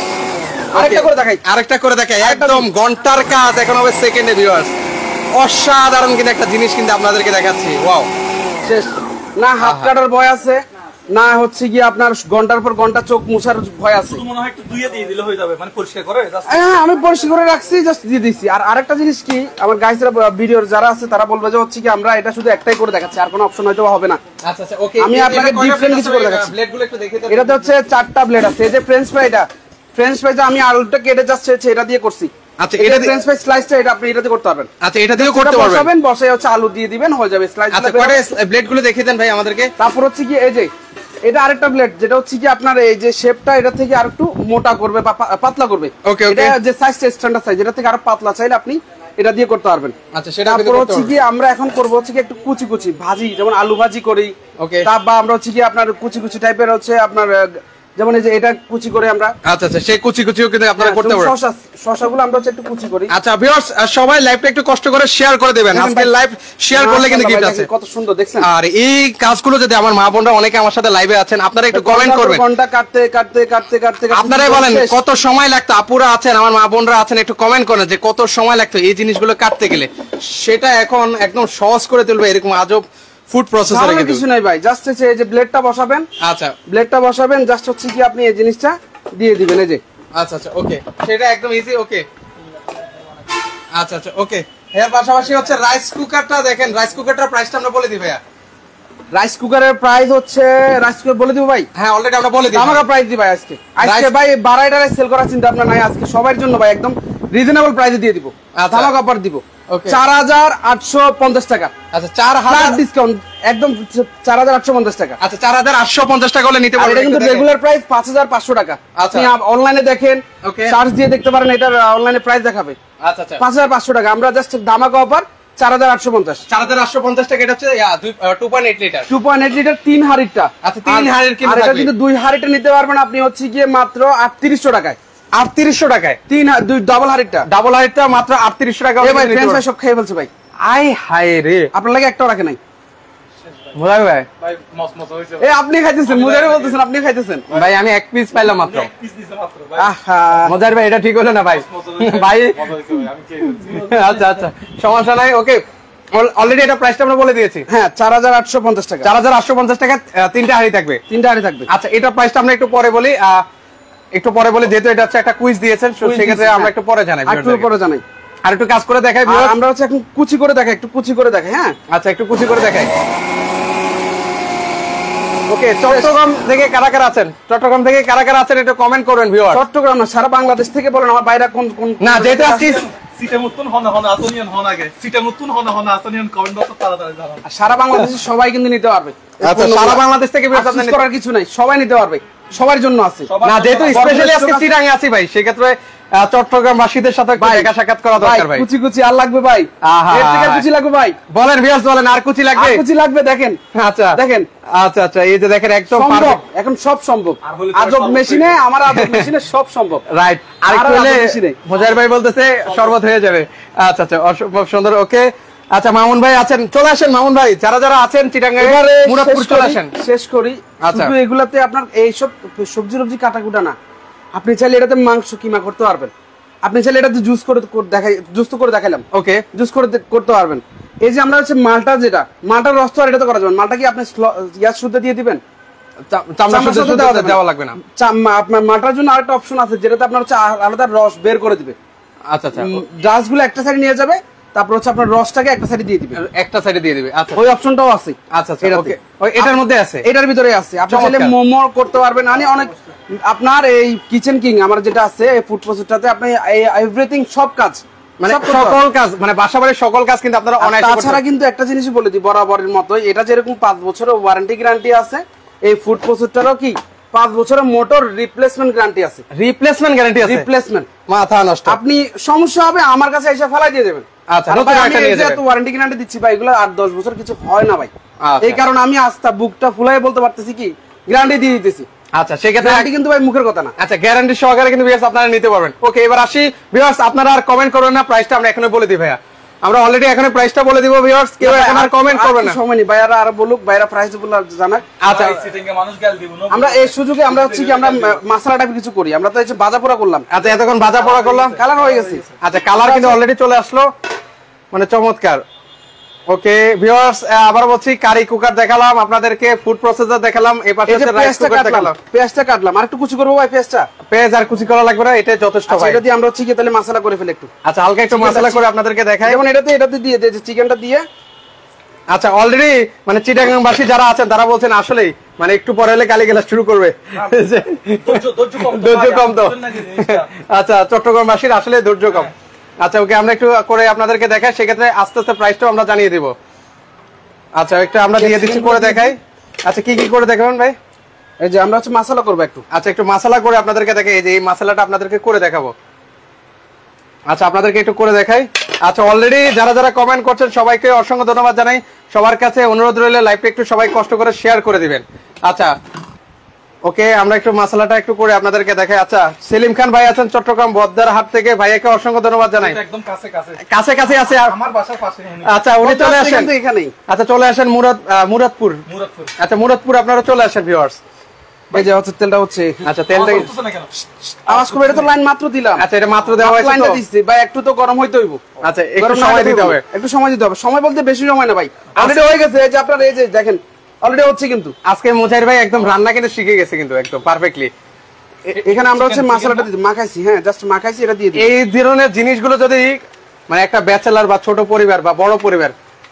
আরেকটা করে দেখাই, আরেকটা করে দেখাই, একদম ঘন্টার কাজ, এখন হবে সেকেন্ডে ভিউয়ার্স। অসাধারণ কিন্তু একটা জিনিস কিন্তু আপনাদেরকে দেখাচ্ছি। ওয়াও শেষ। না হাত কাটার ভয় আছে, না হচ্ছে কি আপনার ঘন্টার পর ঘন্টা চোখ মুছার ভয় আছে। শুধু মনে হয় একটু ধুয়ে দিয়ে দিলে হয়ে যাবে, মানে পরিষ্কার করে just হ্যাঁ আমি পরিষ্কার করে রাখছি, জাস্ট দিয়ে দিচ্ছি। আর আরেকটা জিনিস কি, আমার গাইসরা ভিডিওর যারা আছে তারা বলবে যে হচ্ছে কি আমরা এটা শুধু একটাই করে দেখাচ্ছি, আর কোনো অপশন হয়তো হবে না। আচ্ছা আচ্ছা ওকে, আমি আপনাকে different কিছু করে দেখাচ্ছি। ব্লেডগুলো একটু দেখিয়ে দেন। এটাতে হচ্ছে 4টা ব্লেড আছে। এই যে ফ্রেঞ্চ ফ্রাইটা, ফ্রেঞ্চ ফ্রাইটা আমি আলুটা কেটে জাস্ট এটা দিয়ে করছি। আচ্ছা এটা এটা ফ্রেঞ্চ ফ্রাই স্লাইসটা এটা আপনি এটাতে করতে পারবেন। আচ্ছা এটা দিয়েও করতে পারবেন। বসাবেন, বসে হচ্ছে আলু দিয়ে দিবেন, হয়ে যাবে স্লাইস। আচ্ছা কয়টা ব্লেডগুলো দেখিয়ে দেন ভাই আমাদেরকে। তারপর হচ্ছে কি এই যে এটা আরেকটা ব্লেড, যেটা হচ্ছে কি আপনার এই যে শেপটা এটা থেকে আর একটু মোটা করবে বা পাতলা করবে। Okay, okay. এটা যে সাইজটা স্ট্যান্ডার্ড সাইজ, এটা থেকে আরো পাতলা চাইলে আপনি এটা দিয়ে করতে পারবেন। আচ্ছা সেটা তারপর হচ্ছে কি আমরা এখন করবো হচ্ছে কি একটু কুচি কুচি ভাজি, যেমন আলু ভাজি করি। Okay. বা আমরা হচ্ছে কি আপনার কুচি কুচি টাইপের হচ্ছে আপনার যেমন এই যে এটা কুচি করে আমরা। আচ্ছা আচ্ছা সেই কুচি কুচিও কিন্তু আপনারা করতে পারবেন। শশাগুলো আমরা হচ্ছে একটু কুচি করি। আচ্ছা ভিউয়ার্স, সবাই লাইভটা একটু কষ্ট করে শেয়ার করে দিবেন। আজকে লাইভ শেয়ার করলে কিন্তু গিফট আছে। কত সুন্দর দেখছেন। আর এই কাজগুলো যদি আমার মা বোনরা অনেকে আমার সাথে লাইভে আছেন, আপনারা একটু কমেন্ট করবেন। ঘন্টা কাটতে কাটতে কাটতে কাটতে আপনারাই বলেন কত সময় লাগতো। আপুরা আছেন, আমার মা বোনরা আছেন, একটু কমেন্ট করেন যে কত সময় লাগতো এই জিনিসগুলো কাটতে গেলে। সেটা এখন একদম সহজ করে তুলবে এরকম আজব ফুড প্রসেসরে কিন্তু কিছু নাই ভাই, জাস্ট হচ্ছে এই যে ব্লেডটা বসাবেন। আচ্ছা ব্লেডটা বসাবেন, জাস্ট হচ্ছে কি আপনি এই জিনিসটা দিয়ে দিবেন এই যে। আচ্ছা আচ্ছা ওকে, সেটা একদম ইজি। ওকে আচ্ছা আচ্ছা ওকে, এর পাশাপাশি হচ্ছে রাইস কুকারটা দেখেন। রাইস কুকারটার প্রাইসটা আমরা বলে দিই ভাইয়া। রাইস কুকারের প্রাইস হচ্ছে, রাইস কুকার বলে দিব ভাই। হ্যাঁ অলরেডি আমরা বলে দিই। আমাকে প্রাইস দি ভাই আজকে ভাই 12টায় সেল করার চিন্তা আপনার নাই। আজকে সবার জন্য ভাই একদম রিজনেবল প্রাইসে দিয়ে দিব। আচ্ছা। ধামাকা অফার দিব। Okay. 4850 টাকা। আচ্ছা 4000 ডিসকাউন্ট একদম 4850 টাকা। আচ্ছা 4850 টাকা হলে নিতে আর পারবেন। এটা কিন্তু রেগুলার প্রাইস 5500 টাকা। আচ্ছা। আপনি অনলাইনে দেখেন, Okay. সার্চ দিয়ে দেখতে পারেন, এটার অনলাইনে প্রাইস দেখাবে আচ্ছা আচ্ছা 5500 টাকা। আমরা জাস্ট ধামাকা অফার 4850। 4850 টাকা। এটা হচ্ছে 2.8 লিটার 2.8 লিটার 3 হাড়িটা। আচ্ছা 3 হাড়ির কিন্তু আর এটা থাকবে। কিন্তু 2 হাড়িটা নিতে পারবেন আপনি হচ্ছে গিয়ে মাত্র 3800 টাকায়। 3800 টাকায় 2 ডাবল হাড়িটা। ডাবল হাইটটা মাত্র 3800 টাকা। এই ভাই ফ্রেঞ্চ ফ্রাই সব খেয়ে ফেলছে ভাই। আই হায় রে, আপনার লাগে একটাও রাখে নাই। মোজাই ভাই ভাই মসমস হয়েছে এই আপনি খাইতেছেন, মুজারে বলতেছেন আপনি খাইতেছেন। ভাই আমি এক পিস পাইলাম মাত্র। পিস দিছে মাত্র ভাই। আহা মোজার ভাই এটা ঠিক হলো না ভাই। ভাই মজা হয়েছে ভাই, আমি খেয়ে ফেলছি। আচ্ছা আচ্ছা সমস্যা নাই। ওকে অলরেডি এটা প্রাইসটা আমরা বলে দিয়েছি। হ্যাঁ 4850 টাকা। 4850 টাকা তিনটা হাড়ি থাকবে। তিনটা হাড়ি থাকবে। আচ্ছা এটা প্রাইসটা আমরা একটু পরে বলি, যেহেতু এটা হচ্ছে একটা কুইজ দিয়েছেন, সেক্ষেত্রে আমরা একটু পরে জানাই, আর একটু কাজ করে দেখাই। আমরা হচ্ছে এখন কুচি করে দেখাই, একটু কুচি করে দেখাই। হ্যাঁ আচ্ছা একটু কুচি করে দেখাই। ওকে, চট্টগ্রাম থেকে কারা কারা আছেন একটু কমেন্ট করবেন ভিউয়ার। চট্টগ্রাম না, সারা বাংলাদেশ থেকে বলেন। আমার বাইরে কোন না, যেহেতু আজকে সারা বাংলাদেশের সবাই কিন্তু নিতে পারবে। আচ্ছা সারা বাংলাদেশ থেকে করার কিছু নাই, সবাই নিতে পারবে, সবার জন্য আছে। না যেহেতু স্পেশালি আজকে চিটাগাং আছি ভাই, সেক্ষেত্রে চট্টগ্রামবাসীদের সাথে দেখা সাক্ষাৎ করা দরকার ভাই। কুচি কুচি আর লাগবে ভাই, এর থেকে কুচি লাগবে ভাই। বলেন ভিউয়ার্স, বলেন আর কুচি লাগবে? কুচি লাগবে দেখেন। আচ্ছা দেখেন, আচ্ছা আচ্ছা এই যে দেখেন একদম সম্ভব, এখন সব সম্ভব। আজব মেশিনে, আমার আজব মেশিনে সব সম্ভব। রাইট। আর একটু হলে মোজাহির ভাই বলতেছে শরবত হয়ে যাবে। আচ্ছা আচ্ছা অসম্ভব সুন্দর। ওকে আচ্ছা মামুন ভাই আছেন, চলে আসেন মামুন ভাই। যারা আছেন চিটাগাং মুরাদপুর চলে আসেন। শেষ করি। শুধু এগুলাতে আপনার এইসব সবজি টবজি কাটাকুটা না, আপনি চাইলে এটাতে মাংস কিমা করতে পারবেন, আপনি চাইলে এটাতে জুস করে দেখাইলাম। ওকে, জুস করে করতে পারবেন। এই যে আমরা হচ্ছে মালটা, যেটা মালটার রস তো আর এটা তো করা যাবে। মালটা কি আপনি ইয়ার শুদ্ধ দিয়ে দিবেন, দেওয়া লাগবে না। আপনার মালটার জন্য আরেকটা অপশন আছে, যেটাতে আপনার হচ্ছে আলাদা রস বের করে দিবে। আচ্ছা আচ্ছা, জাস গুলো একটা সাইডে নিয়ে যাবে, তারপর হচ্ছে আপনার রসটাকে একটা সাইডে দিয়ে দিবে, আচ্ছা ওই অপশনটাও আছে। আচ্ছা আচ্ছা ওকে, এটার মধ্যে আছে, এটার ভিতরে আছে। আপনি চাইলে মোমো করতে পারবেন। অনেক আপনার এই কিচেন কিং আমার যেটা আছে এই ফুড প্রসেসটাতে আপনি এভরিথিং সব কাজ, মানে সকল কাজ, মানে বাসাবাড়ির সকল কাজ কিন্তু আপনারা অনায়াসে করতে পারবেন। তাছাড়া কিন্তু একটা জিনিসই বলে দিই বরাবরের মতো, এটা যেরকম 5 বছরের ওয়ারেন্টি গ্যারান্টি আছে, এই ফুড প্রসেসটারও কি 5 বছরের মোটর রিপ্লেসমেন্ট গ্যারান্টি আছে। রিপ্লেসমেন্ট গ্যারান্টি আছে? রিপ্লেসমেন্ট, মাথা নষ্ট। আপনি সমস্যা হবে আমার কাছে এসে ফেলাই দিয়ে দেবেন। আচ্ছা, নতুন একটা নিয়ে যাবেন। তো ওয়ারেন্টি গ্যারান্টি দিচ্ছি ভাই, এগুলো 8-10 বছর কিছু হয় না ভাই। এই কারণে আমি আস্থা বুকটা ফুলাই বলতে পারতেছি কি গ্যারান্টি দিয়ে দিতেছি। আচ্ছা সেক্ষেত্রে গ্যারান্টি কিন্তু ভাই মুখের কথা না। আচ্ছা গ্যারান্টি সহকারে কিন্তু ভিউয়ার্স আপনারা নিতে পারবেন। ওকে এবার আসি ভিউয়ার্স, আপনারা আর কমেন্ট করবেন না, প্রাইসটা আমরা এখনই বলে দিই ভাইয়া। আমরা অলরেডি এখানে প্রাইসটা বলে দিব ভিউয়ার্স, কেউ এখন আর কমেন্ট করবেন না, সময় নেই। ভাইয়ারা আর বলুক, ভাইয়ারা প্রাইস বলে জানাক। আচ্ছা আমরা এই সুযোগে আমরা হচ্ছে কি আমরা মশলাটা কিছু করি, আমরা তো এই যে ভাজা পোড়া করলাম। আচ্ছা এতক্ষণ ভাজা পোড়া করলাম, কালার হয়ে গেছে। আচ্ছা কালার কিন্তু অলরেডি চলে আসলো, মানে চমৎকার। ওকে ভিউয়ার্স আবার বলছি, কারি কুকার দেখালাম আপনাদেরকে, ফুড প্রসেসর দেখালাম, এই পাশে হচ্ছে রাইস কুকার দেখালাম। পেঁয়াজটা কাটলাম, আর একটু কুচি করব ভাই। পেঁয়াজ আর কুচি করা লাগবে না, এটা যথেষ্ট ভাই। এটা দিয়ে আমরা হচ্ছে কি তাহলে মশলা করে ফেলি একটু। আচ্ছা হালকা একটু মশলা করে আপনাদেরকে দেখাই। যেমন এটাতে দিয়ে দিয়েছে চিকেনটা দিয়ে। আচ্ছা অলরেডি মানে চিটাগাংবাসী যারা আছেন তারা বলছেন আসলেই মানে একটু পরে হলে গালিগালাজ শুরু করবে, ধৈর্য কম তো। আচ্ছা চট্টগ্রামবাসীর আসলে ধৈর্য কম। আচ্ছা ওকে আমরা একটু করে আপনাদেরকে দেখাই, সেক্ষেত্রে আস্তে আস্তে প্রাইসটাও আমরা জানিয়ে দিব। আচ্ছা একটা আমরা দিয়ে দিচ্ছি করে দেখাই। আচ্ছা কি কি করে দেখাবেন ভাই? এই যে আমরা হচ্ছে মশলা করবো একটু। আচ্ছা একটু মশলা করে আপনাদেরকে দেখাই, এই যে এই মশলাটা আপনাদেরকে করে দেখাবো। আচ্ছা আপনাদেরকে একটু করে দেখাই। আচ্ছা অলরেডি যারা কমেন্ট করছেন সবাইকে অসংখ্য ধন্যবাদ জানাই। সবার কাছে অনুরোধ রইল লাইভটা একটু সবাই কষ্ট করে শেয়ার করে দিবেন। আচ্ছা ওকে আমরা একটু মশলাটা একটু করে আপনাদেরকে দেখাই। আচ্ছা সেলিম খান ভাই আছেন চট্টগ্রাম বদ্দার হাট থেকে, ভাইয়াকে অসংখ্য ধন্যবাদ জানাই। একদম কাছে আছে আমার বাসার পাশে। আচ্ছা উনি চলে আসেন এখানেই। আচ্ছা চলে আসেন মুরাদপুর। আচ্ছা মুরাদপুর আপনারা চলে আসেন ভিউয়ার্স। এই যে হচ্ছে তেলটা হচ্ছে। আচ্ছা তেলটা আওয়াজ করবে, এটা তো লাইন মাত্র দিলাম। আচ্ছা এটা মাত্র দেওয়া হয়েছে, লাইনটা দিচ্ছি ভাই, একটু তো গরম হইতে হইব। আচ্ছা একটু সময় দিতে হবে, একটু সময় দিতে হবে। সময় বলতে বেশি সময় না ভাই, অলরেডি হয়ে গেছে। এই যে আপনারা এই যে দেখেন অলরেডি হচ্ছে। কিন্তু আজকে মুজাহির ভাই একদম রান্না কিন্তু শিখে গেছে কিন্তু একদম পারফেক্টলি। এখানে আমরা হচ্ছে মশলাটা দিতে মাখাইছি। হ্যাঁ জাস্ট মাখাইছি, এটা দিয়ে দিই। এই ধরনের জিনিসগুলো যদি মানে একটা ব্যাচেলার বা ছোট পরিবার বা বড় পরিবার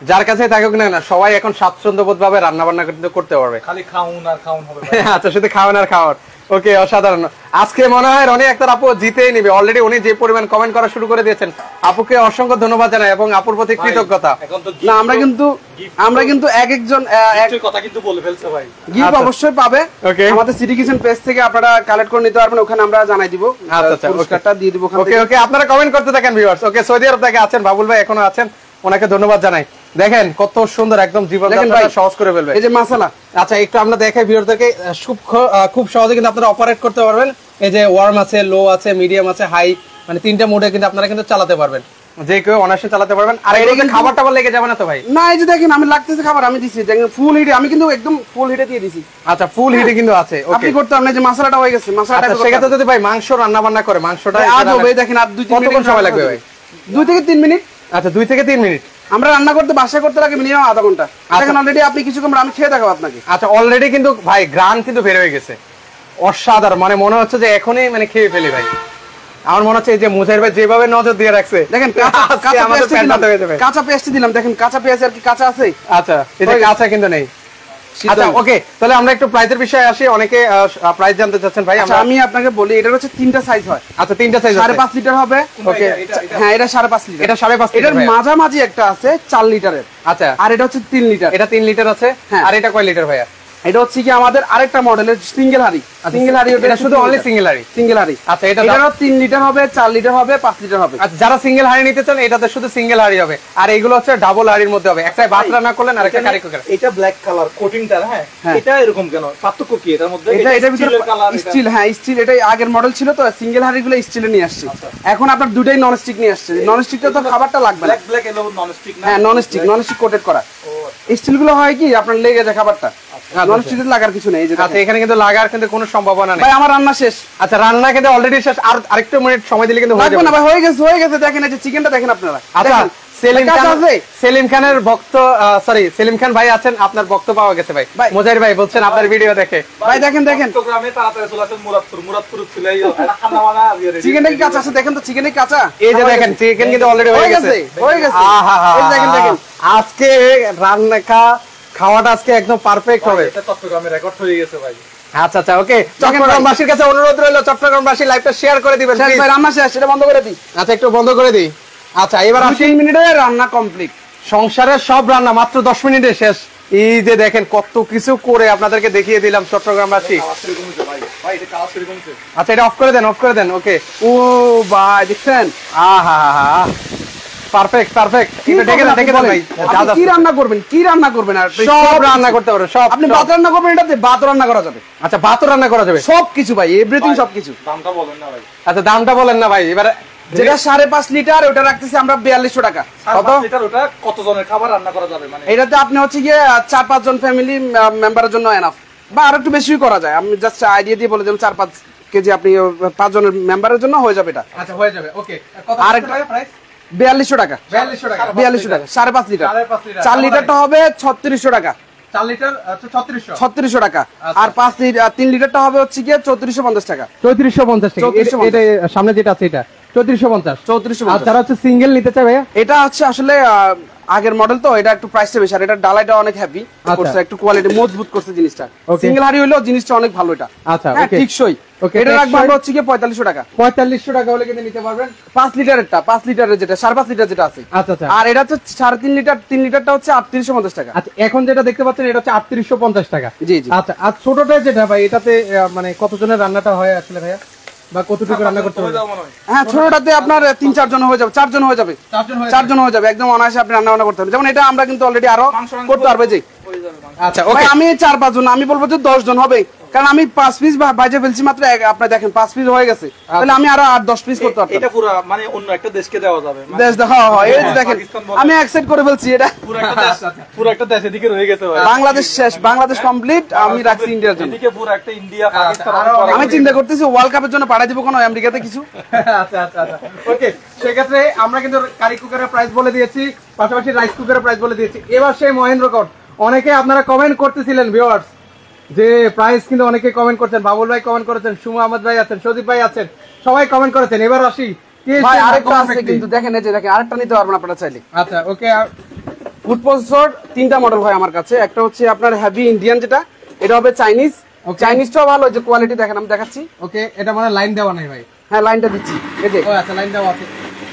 যার কাছে থাকুক না না, সবাই এখন স্বাচ্ছন্দ্য বোধ ভাবে রান্না বান্না করতে পারবে। খালি খাউন আর খাউন হবে। আচ্ছা শুধু খাওয়ান আর খাওয়ার। ওকে অসাধারণ। আজকে মনে হয় রনি আক্তার আপু জিতেই নিবে, অলরেডি উনি যে পরিমাণ কমেন্ট করা শুরু করে দিয়েছেন, আপুকে অসংখ্য ধন্যবাদ জানাই এবং আপুর প্রতি কৃতজ্ঞতা। না আমরা কিন্তু একজন কথা কিন্তু বলে ফেলছে ভাই, গিফট অবশ্যই পাবে। আমাদের সিটি কিচেন পেজ থেকে আপনারা কালেক্ট করে নিতে পারবেন, ওখানে আমরা জানাই দিব। আচ্ছা পুরস্কারটা দিয়ে দিব। ওকে আপনারা কমেন্ট করতে থাকেন ভিউয়ার্স। ওকে সৌদি আরব থেকে আছেন বাবুল ভাই, এখনো আছেন, ওনাকে ধন্যবাদ জানাই। দেখেন কত সুন্দর একদম জীবনযাত্রাটা সহজ করে ফেলবে এই যে মশলা। আচ্ছা একটু আমরা দেখাই ভিউয়ারদেরকে, খুব সহজে কিন্তু আপনারা অপারেট করতে পারবেন। এই যে ওয়ার্ম আছে, লো আছে, মিডিয়াম আছে, হাই, মানে তিনটা মোডে কিন্তু আপনারা কিন্তু চালাতে পারবেন, যে কেউ অনায়াসে চালাতে পারবেন। আর এদিকে খাবারটা বল লেগে যাবে না তো ভাই? না এই যে দেখেন আমি লাগতেছে খাবার আমি দিছি, দেখেন ফুল হিটে, আমি কিন্তু একদম ফুল হিটে দিয়ে দিছি। আচ্ছা ফুল হিটে কিন্তু আছে। ওকে আপনি করতে আপনি যে মশলাটা হয়ে গেছে, মশলাটা সেক্ষেত্রে যদি ভাই মাংস রান্না বান্না করে মাংসটা আজ হবে দেখেন আর 2-3 মিনিট সময় লাগবে ভাই? 2 থেকে 3 মিনিট। আচ্ছা 2 থেকে 3 মিনিট। আমরা রান্না করতে বাসায় করতে লাগে মিনিমাম আধা ঘন্টা। দেখেন অলরেডি আপনি কিছুক্ষণ আমি খেয়ে দেখাবো আপনাকে। আচ্ছা অলরেডি কিন্তু ভাই গ্রান কিন্তু বের হয়ে গেছে অসাধারণ, মানে মনে হচ্ছে যে এখনই মানে খেয়ে ফেলি ভাই। আমার মনে হচ্ছে এই যে মুজাহির ভাই যেভাবে নজর দিয়ে রাখছে, দেখেন কাঁচা পেঁয়াজ দিলাম, দেখেন কাঁচা পেঁয়াজ আর কি কাঁচা আছে। আচ্ছা এটা কাঁচা কিন্তু নেই। আচ্ছা ওকে, তাহলে আমরা একটু প্রাইসের বিষয়ে আসি। অনেকে প্রাইস জানতে চাচ্ছেন ভাই। আমি আপনাকে বলি এটার হচ্ছে 3টা সাইজ হয়। আচ্ছা 3টা সাইজ 5.5 লিটার হবে। ওকে হ্যাঁ এটা 5.5 লিটার। এটা 5.5 লিটার। এটার মাঝামাঝি একটা আছে 4 লিটারের। আচ্ছা আর এটা হচ্ছে 3 লিটার। এটা 3 লিটার আছে। আর এটা কয় লিটার ভাইয়া? এটা হচ্ছে কি আমাদের আরেকটা মডেলের সিঙ্গেল হাড়ি। সিঙ্গেল হাড়ি এটা শুধু অনলি সিঙ্গেল হাড়ি। সিঙ্গেল হাড়ি। আচ্ছা এটা 3 লিটার হবে, 4 লিটার হবে, 5 লিটার হবে। আচ্ছা যারা সিঙ্গেল হাড়ি নিতে চান এটাতে শুধু সিঙ্গেল হাড়ি হবে, আর এইগুলো হচ্ছে ডাবল হাড়ির মধ্যে হবে। একটা ভাত রান্না করলেন আর একটা কারি কুকার। এটা ব্ল্যাক কালার কোটিংটা, হ্যাঁ এটা এরকম কেন? পার্থক্য কি এটার মধ্যে? এটার ভিতরে স্টিল, হ্যাঁ স্টিল। এটাই আগের মডেল ছিল তো, সিঙ্গেল হাড়িগুলো স্টিলে নিয়ে আসছে। এখন আপনার দুটাই নন স্টিক নিয়ে আসছে। নন স্টিকটা তো খাবারটা লাগবে না। ব্ল্যাক এলো নন স্টিক না? হ্যাঁ নন স্টিক কোটেড করা। স্টিল গুলো হয় কি আপনার লেগে যায় খাবারটা, নন স্টিক লাগার কিছু নেই। আচ্ছা এখানে কিন্তু লাগার কিন্তু কোনো সম্ভাবনা নেই ভাই। আমার রান্না শেষ। আচ্ছা রান্না কিন্তু অলরেডি শেষ, আর আরেকটু মিনিট সময় দিলে কিন্তু হয়ে লাগবে না যাবে। ভাই, হয়ে গেছে। দেখেন এই যে চিকেনটা দেখেন আপনারা। আচ্ছা দেখেন, সেলিম খানের ভক্ত, সরি সেলিম খান ভাই আছেন, আপনার ভক্ত পাওয়া গেছে ভাই। মুজাহির ভাই বলছেন আপনার ভিডিও দেখে। ভাই দেখেন চট্টগ্রামে তাড়াতাড়ি চলে আসেন মুরাদপুর ছিলাই খানা বানা চিকেনটা কি কাঁচা আছে? দেখেন তো চিকেনই কাঁচা। এই যে দেখেন চিকেন কিন্তু অলরেডি হয়ে গেছে। আহা এই দেখেন আজকে রান্না খাওয়াটা আজকে একদম পারফেক্ট হবে। এটা চট্টগ্রামে রেকর্ড হয়ে গেছে ভাই। আচ্ছা আচ্ছা ওকে, চট্টগ্রামবাসীর কাছে অনুরোধ রইল চট্টগ্রামবাসী লাইভটা শেয়ার করে দিবেন ভাই। রান্না শেষ, এটা বন্ধ করে দিই। আচ্ছা একটু বন্ধ করে দিই। আচ্ছা এবার 3 মিনিটে রান্না কমপ্লিট। সংসারের সব রান্না মাত্র 10 মিনিটে শেষ। এই যে দেখেন কত কিছু করে আপনাদেরকে দেখিয়ে দিলাম চট্টগ্রামবাসী। আচ্ছা এটা অফ করে দেন। ওকে ও ভাই দেখছেন, আহা পারফেক্ট। দেখে দেন ভাই। কি রান্না করবেন? আর সব রান্না করতে পারবেন সব। আপনি ভাত রান্না করবেন, এটাতে ভাত রান্না করা যাবে। আচ্ছা ভাতও রান্না করা যাবে সবকিছু ভাই, এভরিথিং সবকিছু। দামটা বলেন না ভাই। আচ্ছা দামটা বলেন না ভাই। এবারে যেটা 5.5 লিটার ওটা রাখতেছি আমরা 4200 টাকা। কত লিটার? ওটা কত জনের খাবার রান্না করা যাবে? মানে এটাতে আপনি হচ্ছে গিয়ে 4-5 জন ফ্যামিলি মেম্বারের জন্য এনাফ, বা আর একটু বেশি করা যায়। আমি জাস্ট আইডিয়া দিয়ে বলে দিলাম 4-5 কেজি আপনি 5 জনের মেম্বারের জন্য হয়ে যাবে এটা। আচ্ছা হয়ে যাবে ওকে। কত প্রাইস? 4200 টাকা। 4200 টাকা। 4200 টাকা 5.5 লিটার। 5.5 লিটার 4 লিটারটা হবে 3600 টাকা। 4 লিটার 3600 3600 টাকা। আর 3 লিটারটা হবে হচ্ছে গিয়ে 3450 টাকা। 3450 টাকা। এটা সামনে যেটা আছে এটা 3450। আর যারা হচ্ছে সিঙ্গেল নিতে চায় ভাইয়া, এটা হচ্ছে আসলে আগের মডেল তো, এটা একটু প্রাইসটা বেশি। আর এটা ডালাইটা অনেক হেভি করছে, একটু কোয়ালিটি মজবুত করছে জিনিসটা। সিঙ্গেল হাড়ি হলো জিনিসটা অনেক ভালো এটা। আচ্ছা ওকে ঠিকই। এটা রাখবো আমরা হচ্ছে গিয়ে 4500 টাকা। 4500 টাকা হলে কিন্তু নিতে পারবেন 5 লিটারেরটা, 5 লিটারের যেটা 5.5 লিটার যেটা আছে। আচ্ছা আচ্ছা। আর এটা হচ্ছে 3.5 লিটার, 3 লিটারটা হচ্ছে 3850 টাকা। আচ্ছা এখন যেটা দেখতে পাচ্ছেন এটা হচ্ছে 3850 টাকা। জি জি। আচ্ছা আর ছোটটা যেটা ভাই এটাতে মানে কতজনের রান্নাটা হয় আসলে ভাইয়া, বা কতটুকু রান্না করতে হবে? হ্যাঁ ছোটটাতে আপনার 3-4 জন হয়ে যাবে, 4 জন হয়ে যাবে, 4 জন হয়ে যাবে একদম অনায়াসে আপনি রান্না করতে পারবেন। যেমন এটা আমরা কিন্তু অলরেডি আরো করতে পারবে যে। আচ্ছা ওকে ওকে। আমি 4-5 জন, আমি বলবো যে 10 জন হবে, কারণ আমি 5 পিস বাজে ফেলছি মাত্র। আপনি দেখেন 5 পিস হয়ে গেছে, তাহলে আমি আরো 8-10 পিস করতে পারতাম। এটা পুরো মানে অন্য একটা দেশকে দেওয়া যাবে। দেশ দেখা হয় এই যে দেখেন আমি অ্যাকসেপ্ট করে ফেলছি। এটা পুরো একটা দেশ এদিকে রয়ে গেছে ভাই। বাংলাদেশ শেষ, বাংলাদেশ কমপ্লিট। আমি রাখছি ইন্ডিয়ার জন্য। এদিকে পুরো একটা ইন্ডিয়া পাকিস্তান। আমি চিন্তা করতেছি ওয়ার্ল্ড কাপের জন্য পাঠিয়ে দিব কোন আমেরিকাতে কিছু। আচ্ছা আচ্ছা আচ্ছা ওকে। সেক্ষেত্রে আমরা কিন্তু কারি কুকারের প্রাইস বলে দিয়েছি, পাশাপাশি রাইস কুকারের প্রাইস বলে দিয়েছি। এবার সেই মহেন্দ্র কোড, অনেকে আপনারা কমেন্ট করতেছিলেন ভিউয়ার্স যে প্রাইস কিন্তু অনেকে কমেন্ট করছেন, বাবুল ভাই কমেন্ট করেছেন, সুমা আহমদ ভাই আছেন, সদীপ ভাই আছেন, সবাই কমেন্ট করেছেন। এবার আসি ভাই আরেকটা আছে কিন্তু দেখেন, এই যে দেখেন আরেকটা নিতে পারবেন আপনারা চাইলে। আচ্ছা ওকে। ফুড প্রসেসর 3টা মডেল হয় আমার কাছে। একটা হচ্ছে আপনার হেভি ইন্ডিয়ান যেটা, এটা হবে চাইনিজ। চাইনিজটাও ভালো, যে কোয়ালিটি দেখেন আমি দেখাচ্ছি। ওকে এটা মানে লাইন দেওয়া নাই ভাই? হ্যাঁ লাইনটা দিচ্ছি এই যে। ও আচ্ছা লাইন দেওয়া আছে।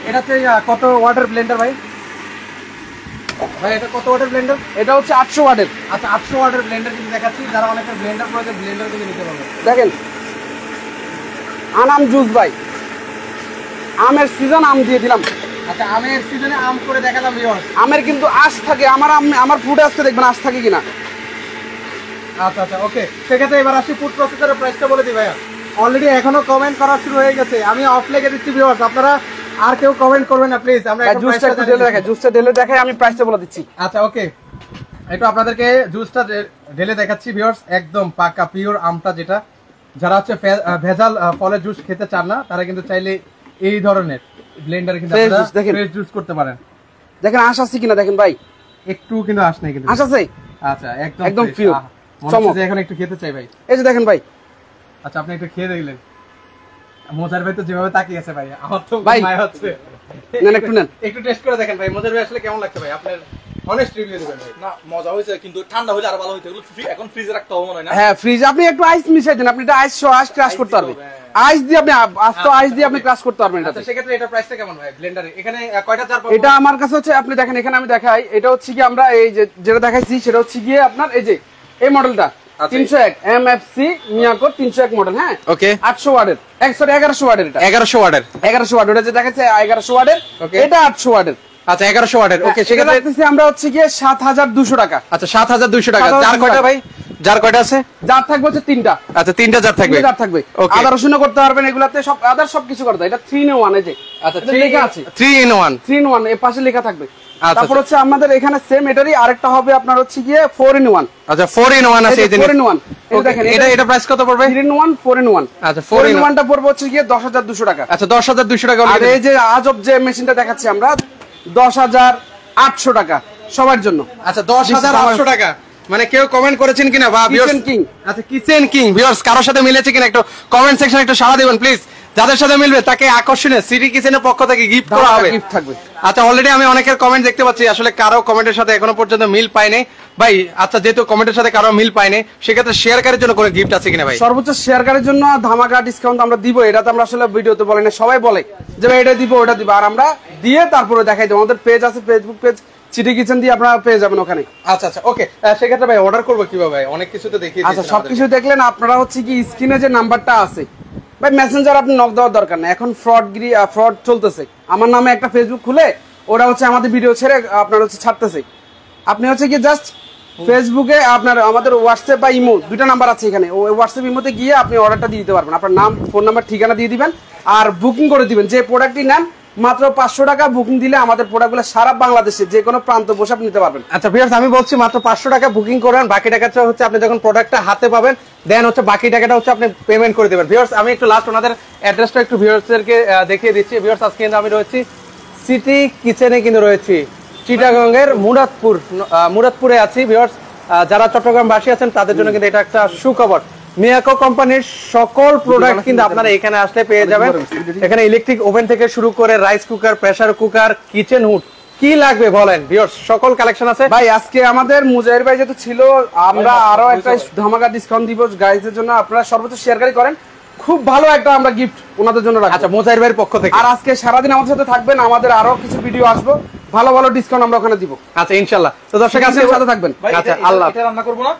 এটাতে কত ওয়াটের ব্লেন্ডার ভাই? ভাই এটা কত ওয়াটের ব্লেন্ডার? এটা হচ্ছে 800 ওয়াটের। আচ্ছা 800 ওয়াটের ব্লেন্ডার কিন্তু দেখাচ্ছি। যারা অনেকে ব্লেন্ডার প্রয়োজন ব্লেন্ডার কিন্তু নিতে পারবে। দেখেন আনাম জুস ভাই, আমের সিজন আম দিয়ে দিলাম। আচ্ছা আমের সিজনে আম করে দেখালাম ভিউয়ার্স। আমের কিন্তু আঁশ থাকে, আমার ফুড আসতে দেখবেন আঁশ থাকে কিনা। আচ্ছা আচ্ছা ওকে। সেক্ষেত্রে এবার আসি ফুড প্রসেসরের প্রাইসটা বলে দিই ভাইয়া। অলরেডি এখনো কমেন্ট করা শুরু হয়ে গেছে, আমি অফ লেগে দিচ্ছি ভিউয়ার্স, আপনারা আর কেউ কমেন্ট করবেন না প্লিজ। আমরা একটু জুসটা একটু ঢেলে দেখাই, জুসটা ঢেলে দেখাই, আমি প্রাইসটা বলে দিচ্ছি। আচ্ছা ওকে একটু আপনাদেরকে জুসটা ঢেলে দেখাচ্ছি ভিউয়ার্স। একদম পাকা পিওর আমটা, যেটা যারা হচ্ছে ভেজাল ফলের জুস খেতে চান না তারা কিন্তু চাইলে এই ধরনের ব্লেন্ডারে কিন্তু আপনারা ফ্রেশ জুস করতে পারেন। দেখেন আশ আছে কিনা দেখেন ভাই, একটু কিন্তু আস নাই কিন্তু। আশ আছে। আচ্ছা একদম fresh। pure। মনে চমক। হচ্ছে যে এখন একটু খেতে চাই ভাই। এই যে দেখেন ভাই, আচ্ছা আপনি একটু খেয়ে দেখলেন। মোজার ভাই তো যেভাবে তাকিয়ে আছে ভাই, আমার তো ভাই, মায়া হচ্ছে। নেন একটু নেন। একটু টেস্ট করে দেখেন ভাই, মোজার ভাই আসলে কেমন লাগছে ভাই, আপনার অনেস্ট রিভিউ দিবেন ভাই। না মজা হয়েছে, কিন্তু ঠান্ডা হলে আরো ভালো হইতো। এগুলো এখন ফ্রিজে রাখতে হবে মনে হয় না? হ্যাঁ ফ্রিজ, আপনি একটু আইস মিশাই দেন, আপনি এটা আইস ক্রাশ করতে পারবেন। আইস দিয়ে আপনি আস্ত আইস দিয়ে আপনি ক্রাশ করতে পারবেন আচ্ছা এটাতে। সেক্ষেত্রে এটা প্রাইসটা কেমন ভাই ব্লেন্ডারে? এখানে কয়টা জার পাবো? এটা আমার কাছে হচ্ছে, আপনি দেখেন এখানে আমি দেখাই, এটা হচ্ছে কি আমরা এই যে যেটা দেখাইছি সেটা হচ্ছে গিয়ে আপনার এই যে এই মডেলটা 301 এমএফসি মিয়াকো 301 মডেল। হ্যাঁ ওকে 800 ওয়াটের, সরি 1100 ওয়াটের। এটা 1100 ওয়াটের। 1100 ওয়াট, ওটা যে দেখাচ্ছে 1100 ওয়াটের, Okay. এটা 800 ওয়াটের। আচ্ছা 1100 ওয়াটের। ওকে সেটা সেক্ষেত্রে রাখতেছি আমরা হচ্ছে গিয়ে 7200 টাকা। আচ্ছা 7200 টাকা। 7200 জার কয়টা টাকা। ভাই? জার কয়টা আছে? যার থাকবে হচ্ছে 3টা। আচ্ছা 3টা জার থাকবে। 3টা জার থাকবে। Okay. আদা রসুনও করতে পারবেন এগুলাতে, সব আদার সবকিছু করতে হয়। এটা 3 in 1 এই যে। আচ্ছা এটা লেখা আছে 3 in 1। 3 in 1 এর পাশে লেখা থাকবে। আচ্ছা, তারপর হচ্ছে আমাদের এখানে সেম এটারই আরেকটা হবে আপনার হচ্ছে গিয়ে 4 in 1। আচ্ছা 4 in 1 আছে এই জিনিস। 4 in 1 এই Okay, দেখেন, এটা প্রাইস কত পড়বে? 3 in 1 4 in 1। আচ্ছা 4 4 in in 1টা পড়বে হচ্ছে গিয়ে 10200 টাকা। আচ্ছা 10200 টাকা আর অলরেডি। এই যে আজব যে মেশিনটা দেখাচ্ছি আমরা 10800 টাকা সবার জন্য। আচ্ছা 10800 টাকা। মানে কেউ কমেন্ট করেছেন কিনা বা Kitchen King। আচ্ছা কিচেন কিং ভিউয়ার্স কারোর সাথে মিলেছে কিনা একটু কমেন্ট সেকশনে একটু সাড়া দিবেন প্লিজ। যাদের সাথে মিলবে তাকে আকর্ষণীয় সিটি কিচেনের পক্ষ থেকে গিফট করা হবে। গিফট থাকবে। আচ্ছা অলরেডি আমি অনেকের কমেন্ট দেখতে পাচ্ছি, আসলে কারো কমেন্টের সাথে এখনো পর্যন্ত মিল পাইনি ভাই। আচ্ছা যেহেতু কমেন্টের সাথে কারো মিল পাইনি, সেক্ষেত্রে শেয়ারকারীর জন্য কোনো গিফট আছে কিনা ভাই? সর্বোচ্চ শেয়ারকারীর জন্য ধামাকা ডিসকাউন্ট আমরা দিব। এটা তো আমরা আসলে ভিডিওতে বলি না, সবাই বলে যে ভাই এটা দিব ওটা দিব, আর আমরা দিয়ে তারপরে দেখাই দেবো। আমাদের পেজ আছে, ফেসবুক পেজ চিটি কিচেন দিয়ে আপনারা পেয়ে যাবেন ওখানে। আচ্ছা আচ্ছা ওকে। সেক্ষেত্রে ভাই অর্ডার করবো কিভাবে ভাই? অনেক কিছু তো দেখিয়ে আচ্ছা সবকিছু দেখলেন আপনারা, হচ্ছে কি স্ক্রিনে যে নাম্বারটা আছে ভাই, মেসেঞ্জার আপনি নক দেওয়ার দরকার নেই। এখন ফ্রড চলতেছে। আমার নামে একটা ফেসবুক খুলে ওরা হচ্ছে আমাদের ভিডিও ছেড়ে আপনার হচ্ছে ছাড়তেছে। আপনি হচ্ছে কি জাস্ট ফেসবুকে আপনার আমাদের হোয়াটসঅ্যাপ বা ইমো দুইটা নাম্বার আছে এখানে, ওই হোয়াটসঅ্যাপ ইমোতে গিয়ে আপনি অর্ডারটা দিয়ে দিতে পারবেন। আপনার নাম, ফোন নাম্বার, ঠিকানা দিয়ে দিবেন আর বুকিং করে দিবেন। যে প্রোডাক্টই নেন মাত্র 500 টাকা বুকিং দিলে আমাদের প্রোডাক্টগুলো সারা বাংলাদেশে যে কোনো প্রান্ত বসে আপনি নিতে পারবেন। আচ্ছা ভিউয়ার্স আমি বলছি মাত্র 500 টাকা বুকিং করেন, বাকি টাকাটা হচ্ছে আপনি যখন প্রোডাক্টটা হাতে পাবেন দেন হচ্ছে বাকি টাকাটা হচ্ছে আপনি পেমেন্ট করে দেবেন। ভিউয়ার্স আমি একটু লাস্ট ওনাদের অ্যাড্রেসটা একটু ভিউয়ার্সদেরকে দেখিয়ে দিচ্ছি। ভিউয়ার্স আজকে কিন্তু আমি রয়েছি সিটি কিচেনে, কিন্তু রয়েছি চিটাগংয়ের মুরাদপুরে আছি। ভিউয়ার্স যারা চট্টগ্রামবাসী আছেন তাদের জন্য কিন্তু এটা একটা সুখবর। মিয়াকো কোম্পানির সকল প্রোডাক্ট কিন্তু আপনারা এখানে আসলে পেয়ে যাবেন। এখানে ইলেকট্রিক ওভেন থেকে শুরু করে rice cooker, pressure cooker, kitchen hood, কি লাগবে বলেন ভিউয়ার্স, সকল কালেকশন আছে। ভাই আজকে আমাদের মুজাহির ভাই যেহেতু ছিল, আমরা আরো একটা ধামাকা ডিসকাউন্ট দিব গাইজের জন্য। আপনারা সর্বোচ্চ শেয়ারকারী করেন, খুব ভালো একটা আমরা গিফট ওনাদের জন্য রাখবো। আচ্ছা মুজাহির ভাইয়ের পক্ষ থেকে। আর আজকে সারাদিন আমাদের সাথে থাকবেন, আমাদের আরো কিছু ভিডিও আসবো, ভালো ভালো ডিসকাউন্ট আমরা ওখানে দিব। আচ্ছা ইনশাআল্লাহ। তো দর্শক আজকে সাথে থাকবেন। আচ্ছা আল্লাহ। এটা রান্না করবো না?